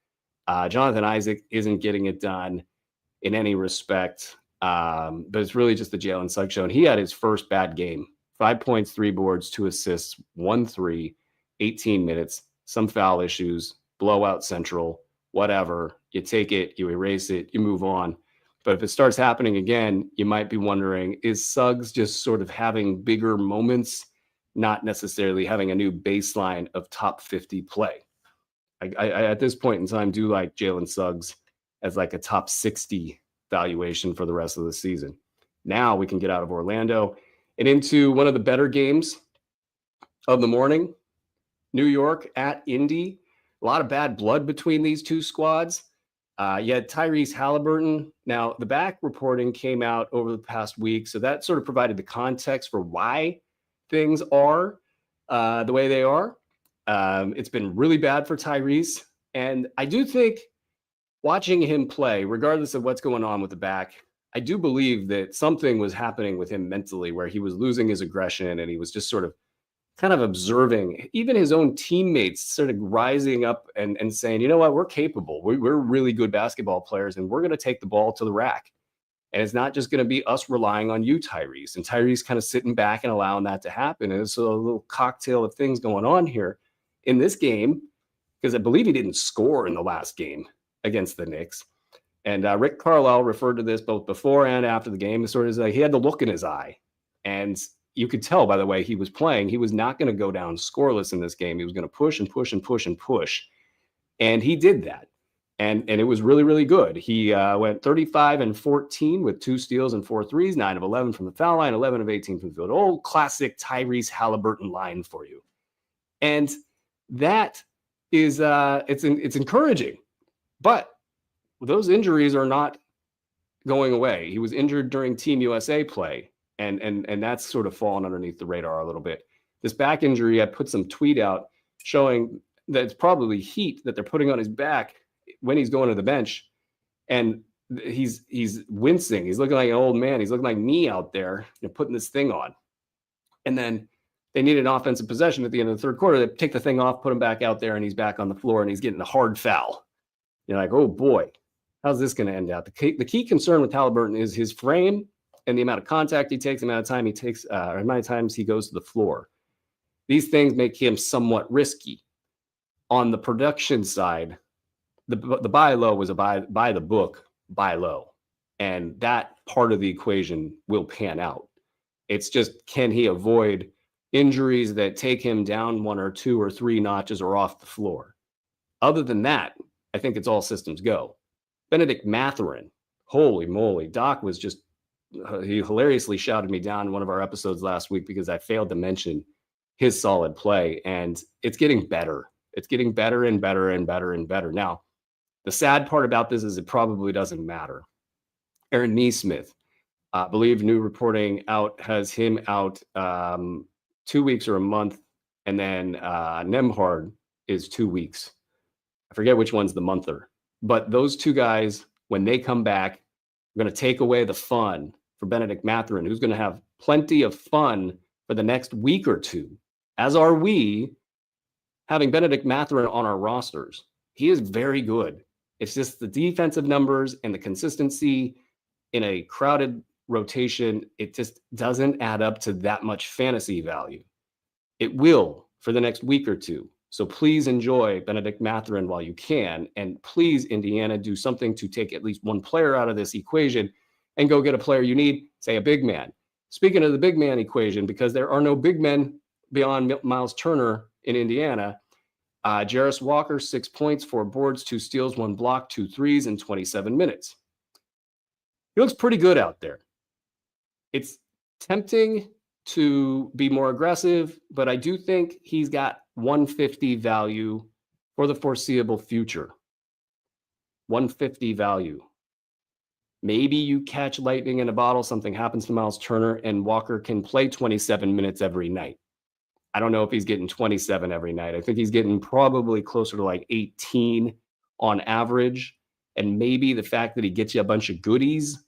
S1: Jonathan Isaac isn't getting it done in any respect, but it's really just the Jalen Suggs show. And he had his first bad game. 5 points, 3 boards, 2 assists, 1 3, 18 minutes, some foul issues, blowout central, whatever. You take it, you erase it, you move on. But if it starts happening again, you might be wondering, is Suggs just sort of having bigger moments, not necessarily having a new baseline of top 50 play? I at this point in time do like Jalen Suggs as like a top 60 valuation for the rest of the season. Now we can get out of Orlando and into one of the better games of the morning. New York at Indy. A lot of bad blood between these two squads. You had Tyrese Halliburton. Now, the back reporting came out over the past week, so that sort of provided the context for why things are the way they are. It's been really bad for Tyrese. And I do think watching him play, regardless of what's going on with the back, I do believe that something was happening with him mentally where he was losing his aggression and he was just sort of kind of observing even his own teammates sort of rising up and saying, you know what, we're capable. We're really good basketball players and we're going to take the ball to the rack. And it's not just going to be us relying on you, Tyrese. And Tyrese kind of sitting back and allowing that to happen. And it's a little cocktail of things going on here in this game, because I believe he didn't score in the last game against the Knicks. And Rick Carlisle referred to this both before and after the game. It's sort of like he had the look in his eye. And you could tell by the way he was playing, he was not going to go down scoreless in this game. He was going to push and push and push and push. And he did that. And it was really, really good. He went 35 and 14 with 2 steals and 4 threes, 9 of 11 from the foul line, 11 of 18 from the field. Old classic Tyrese Halliburton line for you. And that is it's encouraging. But those injuries are not going away. He was injured during Team USA play, and that's sort of fallen underneath the radar a little bit. This back injury, I put some tweet out showing that it's probably heat that they're putting on his back when he's going to the bench, and he's wincing. He's looking like an old man. He's looking like me out there, putting this thing on. And then they need an offensive possession at the end of the third quarter. They take the thing off, put him back out there, and he's back on the floor, and he's getting a hard foul. You're like, oh boy, how's this going to end out? The key concern with Halliburton is his frame and the amount of contact he takes, the amount of time he takes, or the amount of times he goes to the floor. These things make him somewhat risky. On the production side, the buy low was a buy the book, buy low. And that part of the equation will pan out. It's just, can he avoid injuries that take him down 1 or 2 or 3 notches or off the floor? Other than that, I think it's all systems go. Benedict Mathurin, holy moly. Doc was just, he hilariously shouted me down in one of our episodes last week because I failed to mention his solid play. And it's getting better. It's getting better and better and better and better. Now, the sad part about this is it probably doesn't matter. Aaron Nesmith, I believe new reporting out has him out 2 weeks or a month. And then Nembhard is 2 weeks. I forget which one's the monther. But those 2 guys, when they come back, are going to take away the fun for Benedict Mathurin, who's going to have plenty of fun for the next week or 2, as are we, having Benedict Mathurin on our rosters. He is very good. It's just the defensive numbers and the consistency in a crowded rotation. It just doesn't add up to that much fantasy value. It will for the next week or 2. So please enjoy Benedict Mathurin while you can. And please, Indiana, do something to take at least one player out of this equation and go get a player you need, say a big man. Speaking of the big man equation, because there are no big men beyond Miles Turner in Indiana, Jarris Walker, 6 points, 4 boards, 2 steals, 1 block, 2 threes in 27 minutes. He looks pretty good out there. It's tempting to be more aggressive, but I do think he's got 150 value for the foreseeable future. 150 value. Maybe you catch lightning in a bottle, something happens to Miles Turner, and Walker can play 27 minutes every night. I don't know if he's getting 27 every night. I think he's getting probably closer to like 18 on average. And maybe the fact that he gets you a bunch of goodies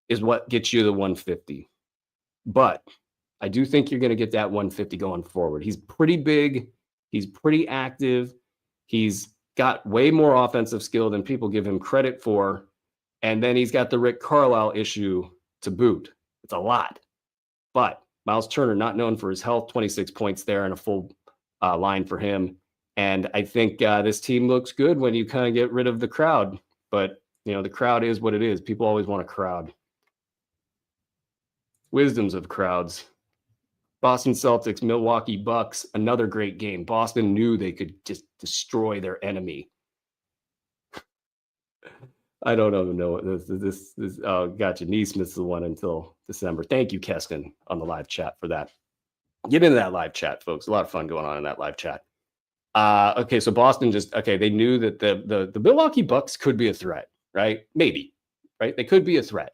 S1: is what gets you the 150. But I do think you're going to get that 150 going forward. He's pretty big. He's pretty active. He's got way more offensive skill than people give him credit for. And then he's got the Rick Carlisle issue to boot. It's a lot. But Miles Turner, not known for his health, 26 points there and a full line for him. And I think this team looks good when you kind of get rid of the crowd. But, the crowd is what it is. People always want a crowd. Wisdoms of crowds. Boston Celtics, Milwaukee Bucks, another great game. Boston knew they could just destroy their enemy. I don't even know this. Oh, gotcha. Neesmith's the one until December. Thank you, Keston, on the live chat for that. Get into that live chat, folks. A lot of fun going on in that live chat. Okay, so Boston they knew that the Milwaukee Bucks could be a threat, right? Maybe, right? They could be a threat.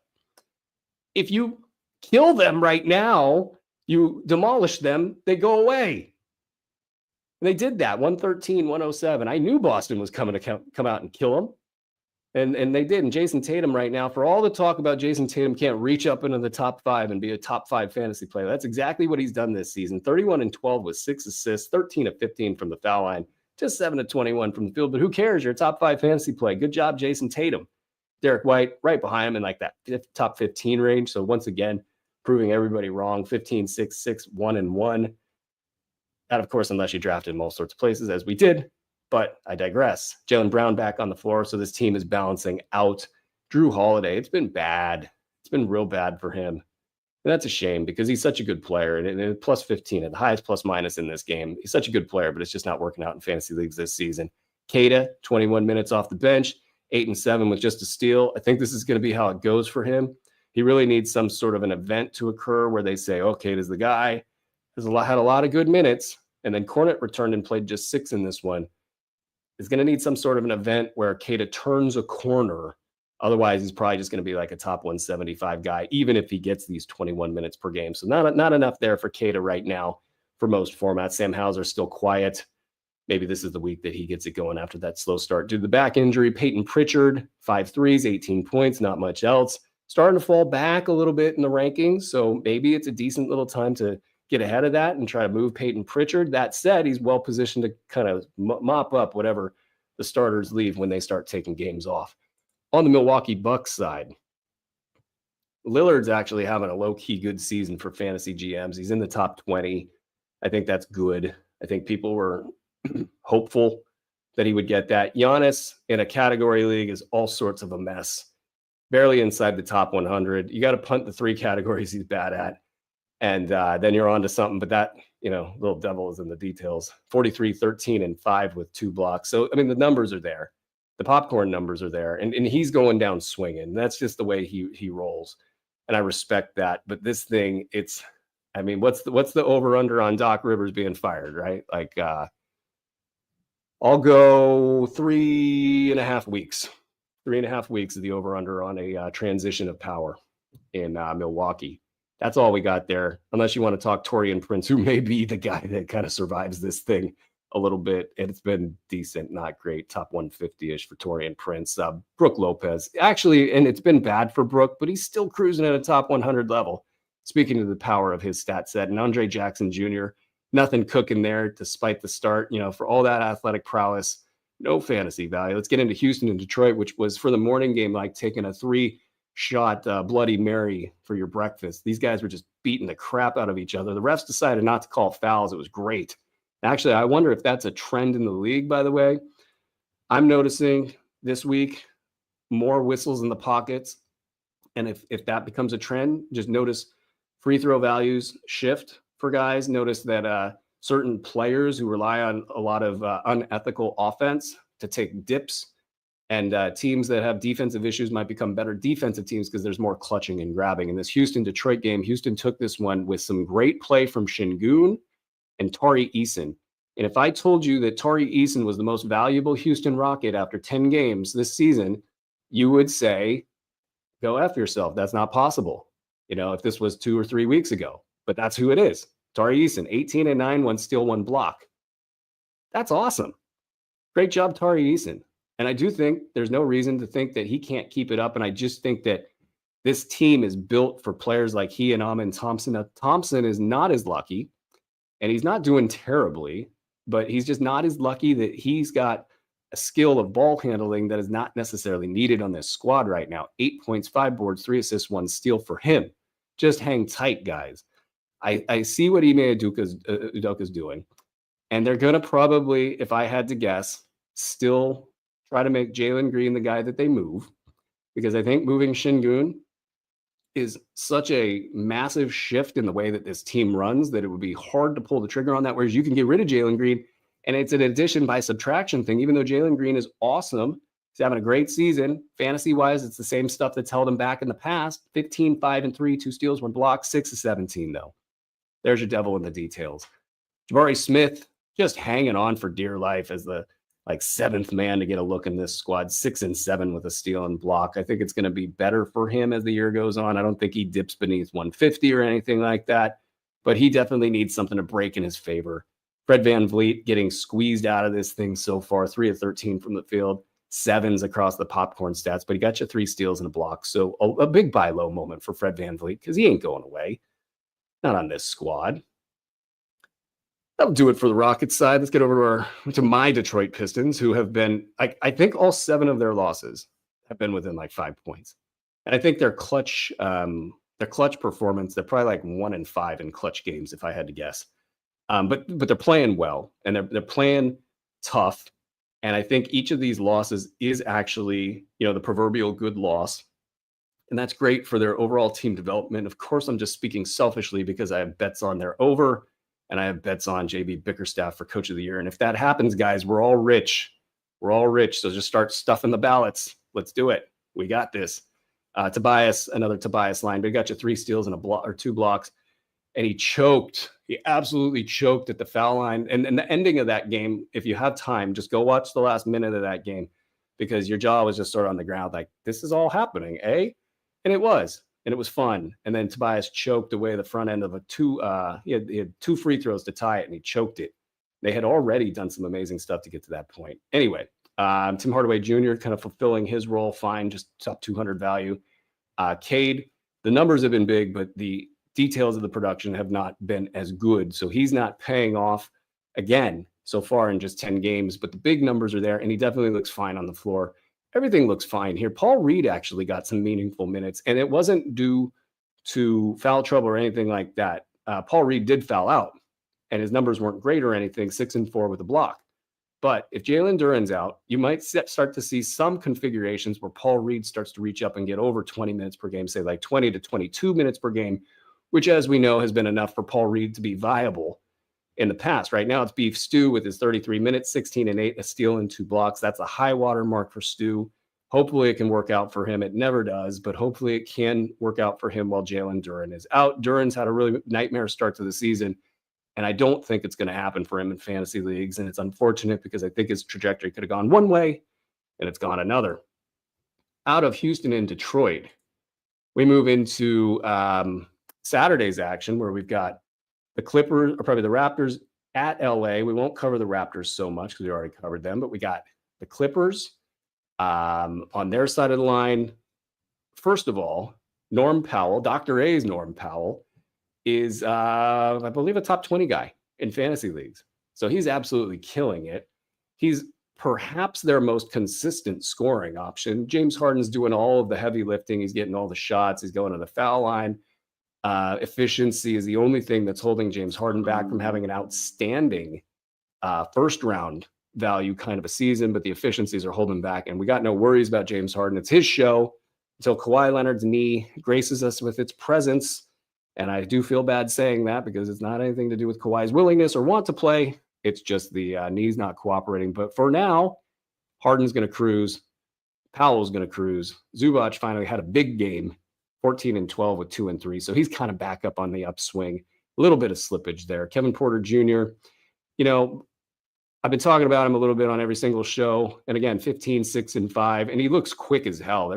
S1: If you kill them right now, you demolish them, they go away. And they did that, 113, 107. I knew Boston was coming to come out and kill them. And they did. And Jason Tatum right now, for all the talk about Jason Tatum can't reach up into the top 5 and be a top 5 fantasy player, that's exactly what he's done this season. 31-12 with 6 assists, 13-15 from the foul line, just 7-21 from the field. But who cares? You're a top 5 fantasy play. Good job, Jason Tatum. Derek White right behind him in like that top 15 range. So once again, proving everybody wrong. 15, 6, 6, 1-1. That, of course, unless you drafted in all sorts of places, as we did. But I digress. Jaylen Brown back on the floor, so this team is balancing out. Drew Holiday, it's been bad. It's been real bad for him. And that's a shame because he's such a good player. And plus 15 at the highest plus minus in this game. He's such a good player, but it's just not working out in fantasy leagues this season. Queta, 21 minutes off the bench, 8-7 with just a steal. I think this is going to be how it goes for him. He really needs some sort of an event to occur where they say, okay, Queta's the guy. Had a lot of good minutes. And then Cornet returned and played just 6 in this one. Is going to need some sort of an event where Queta turns a corner. Otherwise, he's probably just going to be like a top 175 guy, even if he gets these 21 minutes per game. So not enough there for Queta right now for most formats. Sam Hauser still quiet. Maybe this is the week that he gets it going after that slow start. Due to the back injury, Peyton Pritchard, 5 threes, 18 points, not much else. Starting to fall back a little bit in the rankings. So maybe it's a decent little time to get ahead of that and try to move Peyton Pritchard. That said, he's well positioned to kind of mop up whatever the starters leave when they start taking games off. On the Milwaukee Bucks side, Lillard's actually having a low-key good season for fantasy GMs. He's in the top 20. I think that's good. I think people were hopeful that he would get that. Giannis in a category league is all sorts of a mess. Barely inside the top 100. You got to punt the 3 categories he's bad at. And then you're on to something. But that, little devil is in the details. 43, 13, and 5 with 2 blocks. So, I mean, the numbers are there. The popcorn numbers are there. And he's going down swinging. That's just the way he rolls. And I respect that. But this thing, what's the over-under on Doc Rivers being fired, right? Like, I'll go 3.5 weeks. 3.5 weeks is the over-under on a transition of power in Milwaukee. That's all we got there, unless you want to talk Taurean Prince, who may be the guy that kind of survives this thing a little bit. And it's been decent, not great. Top 150-ish for Taurean Prince. Brook Lopez, actually, and it's been bad for Brook, but he's still cruising at a top 100 level. Speaking of the power of his stat set, and Andre Jackson Jr., nothing cooking there despite the start. For all that athletic prowess, no fantasy value. Let's get into Houston and Detroit, which was for the morning game like taking a 3-shot Bloody Mary for your breakfast. These guys were just beating the crap out of each other. The refs decided not to call fouls. It was great. Actually, I wonder if that's a trend in the league, by the way. I'm noticing this week more whistles in the pockets. And if that becomes a trend, just notice free throw values shift for guys. Notice that certain players who rely on a lot of unethical offense to take dips, and teams that have defensive issues might become better defensive teams because there's more clutching and grabbing. In this Houston-Detroit game, Houston took this one with some great play from Şengün and Tari Eason. And if I told you that Tari Eason was the most valuable Houston Rocket after 10 games this season, you would say, go F yourself. That's not possible. If this was 2 or 3 weeks ago. But that's who it is. Tari Eason, 18 and 9, 1 steal, 1 block. That's awesome. Great job, Tari Eason. And I do think there's no reason to think that he can't keep it up. And I just think that this team is built for players like he and Amen Thompson. Now, Thompson is not as lucky, and he's not doing terribly, but he's just not as lucky that he's got a skill of ball handling that is not necessarily needed on this squad right now. 8 points, 5 boards, 3 assists, 1 steal for him. Just hang tight, guys. I see what Ime Udoka's doing, and they're going to probably, if I had to guess, still try to make Jalen Green the guy that they move, because I think moving Şengün is such a massive shift in the way that this team runs that it would be hard to pull the trigger on that, whereas you can get rid of Jalen Green, and it's an addition by subtraction thing. Even though Jalen Green is awesome, he's having a great season. Fantasy-wise, it's the same stuff that's held him back in the past. 15, 5, and 3, 2 steals, 1 block, 6 of 17, though. There's your devil in the details. Jabari Smith just hanging on for dear life as the 7th man to get a look in this squad. 6 and 7 with a steal and block. I think it's going to be better for him as the year goes on. I don't think he dips beneath 150 or anything like that, but he definitely needs something to break in his favor Fred VanVleet getting squeezed out of this thing so far, 3 of 13 from the field, 7s across the popcorn stats, but he got you 3 steals and a block. So a big buy low moment for Fred VanVleet because he ain't going away. Not on this squad. That'll do it for the Rockets side. Let's get over to my Detroit Pistons, who have been, I think all 7 of their losses have been within like 5 points. And I think their clutch performance, they're probably like 1-5 in clutch games, if I had to guess. But they're playing well and they're playing tough. And I think each of these losses is actually, the proverbial good loss. And that's great for their overall team development. Of course, I'm just speaking selfishly because I have bets on their over and I have bets on JB Bickerstaff for Coach of the Year. And if that happens, guys, we're all rich. We're all rich. So just start stuffing the ballots. Let's do it. We got this. Tobias, another Tobias line, but he got you 3 steals and a block or 2 blocks. And he choked. He absolutely choked at the foul line. And the ending of that game, if you have time, just go watch the last minute of that game because your jaw was just sort of on the ground like, this is all happening, eh? And it was. And it was fun. And then Tobias choked away the front end of he had 2 free throws to tie it, and he choked it. They had already done some amazing stuff to get to that point. Anyway, Tim Hardaway Jr. kind of fulfilling his role fine, just top 200 value. Cade, the numbers have been big, but the details of the production have not been as good. So he's not paying off again so far in just 10 games, but the big numbers are there, and he definitely looks fine on the floor. Everything looks fine here. Paul Reed actually got some meaningful minutes, and it wasn't due to foul trouble or anything like that. Paul Reed did foul out, and his numbers weren't great or anything, 6 and 4 with a block. But if Jalen Duren's out, you might start to see some configurations where Paul Reed starts to reach up and get over 20 minutes per game, say like 20 to 22 minutes per game, which, as we know, has been enough for Paul Reed to be viable in the past. Right now, it's Beef Stew with his 33 minutes, 16 and 8, a steal and 2 blocks. That's a high water mark for Stew. Hopefully it can work out for him. It never does, but hopefully it can work out for him while Jalen Duren is out. Duren's had a really nightmare start to the season, and I don't think it's going to happen for him in fantasy leagues. And it's unfortunate because I think his trajectory could have gone one way and it's gone another. Out of Houston and Detroit, we move into Saturday's action where we've got the Clippers, or probably the Raptors at LA. We won't cover the Raptors so much because we already covered them, but we got the Clippers on their side of the line. First of all, Norm Powell, Dr. A's Norm Powell, is, I believe, a top 20 guy in fantasy leagues. So he's absolutely killing it. He's perhaps their most consistent scoring option. James Harden's doing all of the heavy lifting. He's getting all the shots. He's going to the foul line. Efficiency is the only thing that's holding James Harden back from having an outstanding first round value kind of a season, but the efficiencies are holding back. And we got no worries about James Harden. It's his show until Kawhi Leonard's knee graces us with its presence. And I do feel bad saying that because it's not anything to do with Kawhi's willingness or want to play. It's just the knee's not cooperating. But for now, Harden's going to cruise. Powell's going to cruise. Zubac finally had a big game, 14 and 12 with 2 and 3. So he's kind of back up on the upswing. A little bit of slippage there. Kevin Porter Jr., I've been talking about him a little bit on every single show. And again, 15, 6 and 5. And he looks quick as hell.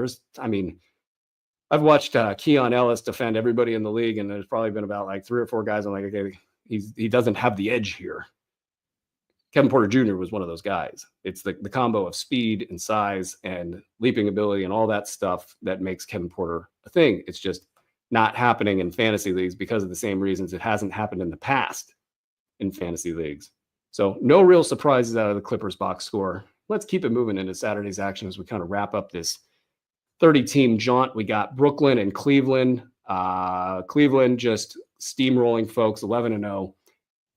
S1: I've watched Keon Ellis defend everybody in the league, and there's probably been about like 3 or 4 guys. I'm like, okay, he doesn't have the edge here. Kevin Porter Jr. was one of those guys. It's the combo of speed and size and leaping ability and all that stuff that makes Kevin Porter a thing. It's just not happening in fantasy leagues because of the same reasons it hasn't happened in the past in fantasy leagues. So no real surprises out of the Clippers box score. Let's keep it moving into Saturday's action as we kind of wrap up this 30-team jaunt. We got Brooklyn and Cleveland. Cleveland just steamrolling, folks, 11-0.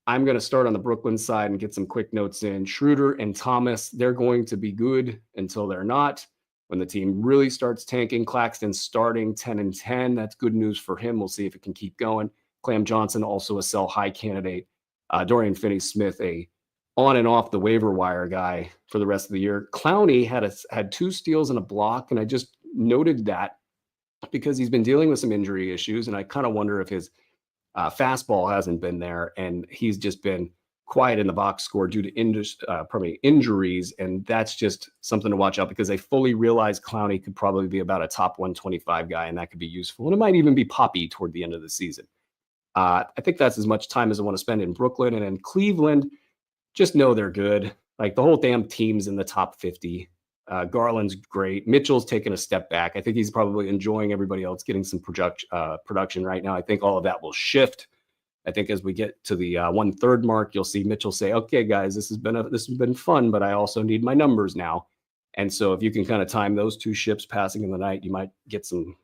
S1: I'm going to start on the Brooklyn side and get some quick notes in. Schroeder and Thomas, they're going to be good until they're not. When the team really starts tanking, Claxton starting 10 and 10. That's good news for him. We'll see if it can keep going. Clam Johnson, also a sell high candidate. Dorian Finney-Smith, a on and off the waiver wire guy for the rest of the year. Clowney had 2 steals and a block, and I just noted that because he's been dealing with some injury issues, and I kind of wonder if his fastball hasn't been there, and he's just been quiet in the box score due to probably injuries, and that's just something to watch out because they fully realize Clowney could probably be about a top 125 guy, and that could be useful, and it might even be Poppy toward the end of the season. I think that's as much time as I want to spend in Brooklyn. And in Cleveland, just know they're good. Like the whole damn team's in the top 50. Garland's great. Mitchell's taken a step back. I think he's probably enjoying everybody else getting some production right now. I think all of that will shift. I think as we get to the 1/3 mark, you'll see Mitchell say, "Okay, guys, this has been fun, but I also need my numbers now." And so if you can kind of time those two ships passing in the night, you might get some,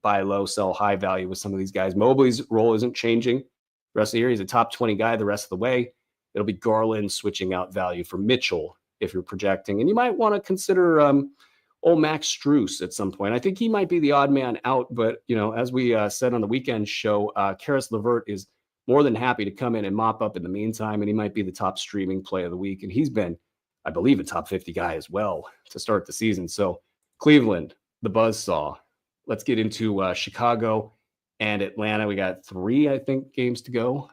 S1: buy low, sell high value with some of these guys. Mobley's role isn't changing. The rest of the year, he's a top 20 guy the rest of the way. It'll be Garland switching out value for Mitchell if you're projecting. And you might want to consider old Max Strus at some point. I think he might be the odd man out, but, as we said on the weekend show, Karis LeVert is more than happy to come in and mop up in the meantime, and he might be the top streaming play of the week. And he's been, I believe, a top 50 guy as well to start the season. So Cleveland, the buzzsaw. Let's get into Chicago and Atlanta. We got 3, I think, games to go.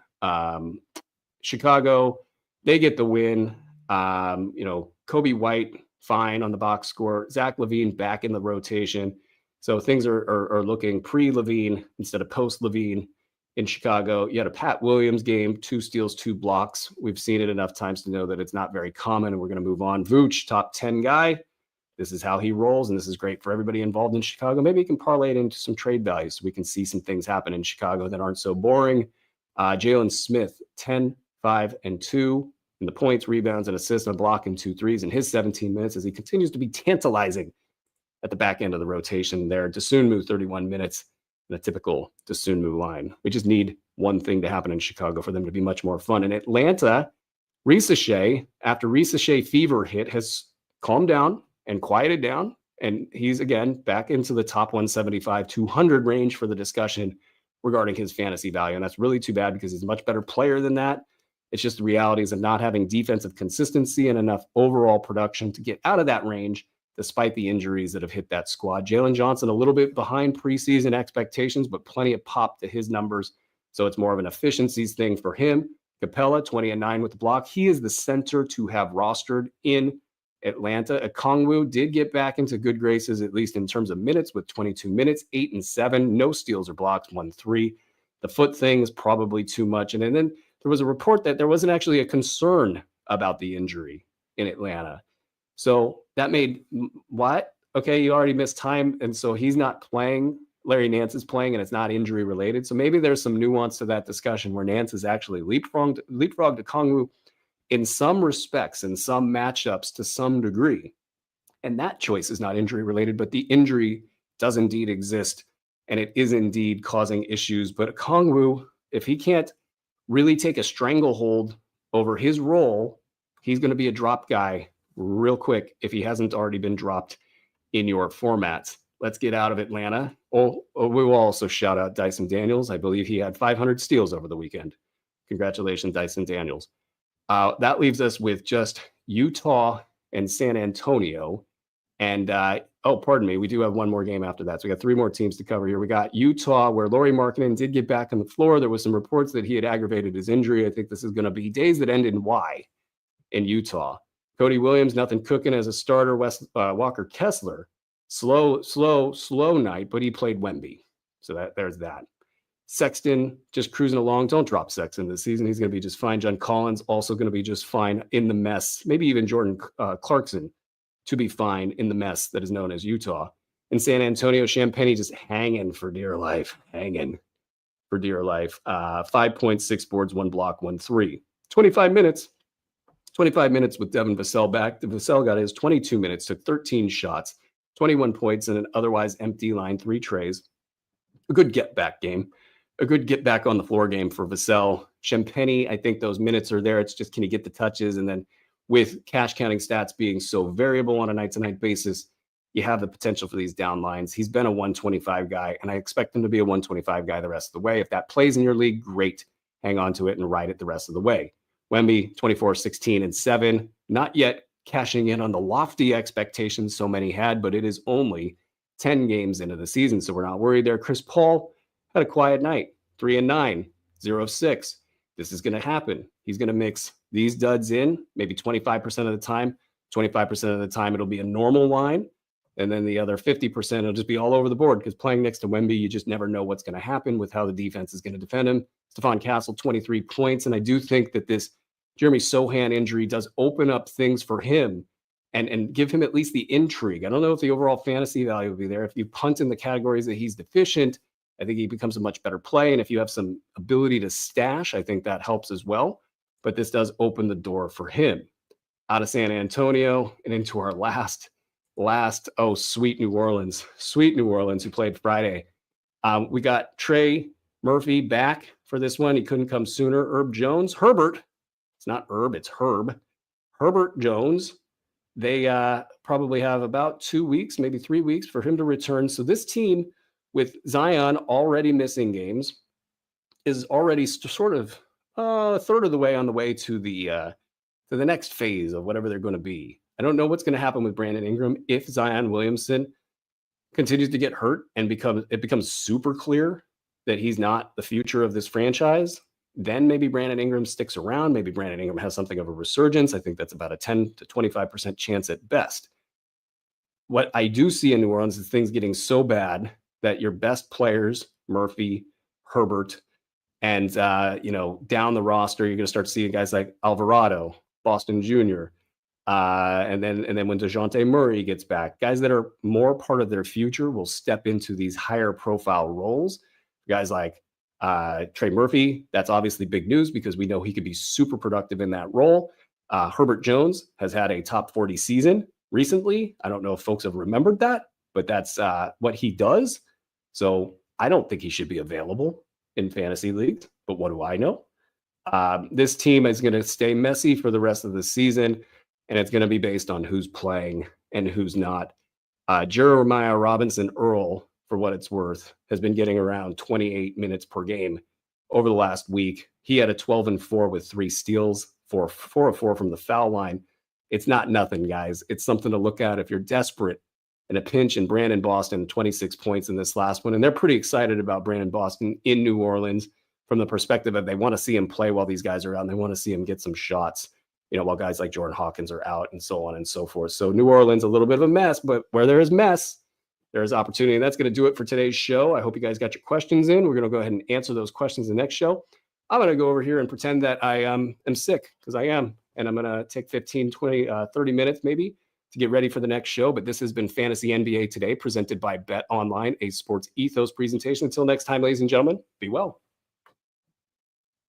S1: Chicago, they get the win. Kobe White, fine on the box score. Zach LaVine back in the rotation. So things are looking pre-LaVine instead of post-LaVine in Chicago. You had a Pat Williams game, 2 steals, 2 blocks. We've seen it enough times to know that it's not very common, and we're going to move on. Vooch, top 10 guy. This is how he rolls, and this is great for everybody involved in Chicago. Maybe you can parlay it into some trade values so we can see some things happen in Chicago that aren't so boring. Jalen Smith, 10, 5, and 2 in the points, rebounds, and assists, and a block and 2 threes in his 17 minutes as he continues to be tantalizing at the back end of the rotation there. Dosunmu, 31 minutes. The typical Dosunmu line. We just need one thing to happen in Chicago for them to be much more fun. In Atlanta, Ricochet, after Ricochet fever hit, has calmed down and quieted down, and he's again back into the top 175, 200 range for the discussion regarding his fantasy value. And that's really too bad because he's a much better player than that. It's just the realities of not having defensive consistency and enough overall production to get out of that range, despite the injuries that have hit that squad. Jalen Johnson, a little bit behind preseason expectations, but plenty of pop to his numbers. So it's more of an efficiencies thing for him. Capella, 20 and 9 with the block. He is the center to have rostered in Atlanta. Okongwu did get back into good graces, at least in terms of minutes, with 22 minutes, 8 and 7, no steals or blocks, 1-3. The foot thing is probably too much. And then there was a report that there wasn't actually a concern about the injury in Atlanta. So that made what? Okay, you already missed time, and so he's not playing. Larry Nance is playing, and it's not injury related. So maybe there's some nuance to that discussion where Nance is actually leapfrogged Okongwu in some respects, in some matchups to some degree. And that choice is not injury related, but the injury does indeed exist, and it is indeed causing issues. But Okongwu, if he can't really take a stranglehold over his role, he's going to be a drop guy real quick if he hasn't already been dropped in your formats. Let's get out of Atlanta. We will also shout out Dyson Daniels. I believe he had 500 steals over the weekend. Congratulations, Dyson Daniels. That leaves us with just Utah and San Antonio. And, pardon me, we do have one more game after that. So we got 3 more teams to cover here. We got Utah, where Lauri Markkanen did get back on the floor. There was some reports that he had aggravated his injury. I think this is going to be days that end in Y in Utah. Cody Williams, nothing cooking as a starter. Walker Kessler, slow night, but he played Wemby. So there's that. Sexton just cruising along. Don't drop Sexton this season. He's going to be just fine. John Collins also going to be just fine in the mess. Maybe even Jordan Clarkson to be fine in the mess that is known as Utah. In San Antonio, Champagny just hanging for dear life. 5.6 boards, 1 block, 1 3. 25 minutes with Devin Vassell back. Vassell got his 22 minutes, took 13 shots, 21 points, and an otherwise empty line, 3 trays. A good get-back game. A good get-back on the floor game for Vassell. Champagny, I think those minutes are there. It's just, can he get the touches? And then with cash counting stats being so variable on a night-to-night basis, you have the potential for these down lines. He's been a 125 guy, and I expect him to be a 125 guy the rest of the way. If that plays in your league, great. Hang on to it and ride it the rest of the way. Wemby, 24, 16, and 7. Not yet cashing in on the lofty expectations so many had, but it is only 10 games into the season, so we're not worried there. Chris Paul had a quiet night, 3 and 9, 0-6. This is going to happen. He's going to mix these duds in maybe 25% of the time. 25% of the time, it'll be a normal line. And then the other 50%, it'll just be all over the board, because playing next to Wemby, you just never know what's going to happen with how the defense is going to defend him. Stephon Castle, 23 points. And I do think that this Jeremy Sohan injury does open up things for him and give him at least the intrigue. I don't know if the overall fantasy value will be there. If you punt in the categories that he's deficient, I think he becomes a much better play. And if you have some ability to stash, I think that helps as well. But this does open the door for him. Out of San Antonio and into our last, sweet New Orleans, who played Friday. We got Trey Murphy back for this one. He couldn't come sooner. Herbert, it's not Herb, it's Herb. Herbert Jones, they probably have about 2 weeks, maybe 3 weeks for him to return. So this team, with Zion already missing games, is already sort of a third of the way on the way to the next phase of whatever they're going to be. I don't know what's going to happen with Brandon Ingram if Zion Williamson continues to get hurt and it becomes super clear that he's not the future of this franchise. Then maybe Brandon Ingram sticks around. Maybe Brandon Ingram has something of a resurgence. I think that's about a 10 to 25% chance at best. What I do see in New Orleans is things getting so bad that your best players, Murphy, Herbert, and down the roster, you're going to start seeing guys like Alvarado, Boston Jr., and then when DeJounte Murray gets back, guys that are more part of their future will step into these higher profile roles. Guys like Trey Murphy, that's obviously big news because we know he could be super productive in that role. Herbert Jones has had a top 40 season recently. I don't know if folks have remembered that, but that's what he does. So I don't think he should be available in fantasy leagues, but what do I know? This team is going to stay messy for the rest of the season, and it's going to be based on who's playing and who's not. Jeremiah Robinson Earl, for what it's worth, has been getting around 28 minutes per game over the last week. He had a 12-4 with 3 steals, 4 of 4 from the foul line. It's not nothing, guys. It's something to look at if you're desperate in a pinch. And Brandon Boston, 26 points in this last one. And they're pretty excited about Brandon Boston in New Orleans from the perspective of they want to see him play while these guys are out, and they want to see him get some shots, while guys like Jordan Hawkins are out and so on and so forth. So New Orleans, a little bit of a mess, but where there is mess, there is opportunity. And that's going to do it for today's show. I hope you guys got your questions in. We're going to go ahead and answer those questions in the next show. I'm going to go over here and pretend that I am sick, because I am. And I'm going to take 15, 20, 30 minutes maybe to get ready for the next show. But this has been Fantasy NBA Today, presented by Bet Online, a sports ethos presentation. Until next time, ladies and gentlemen, be well.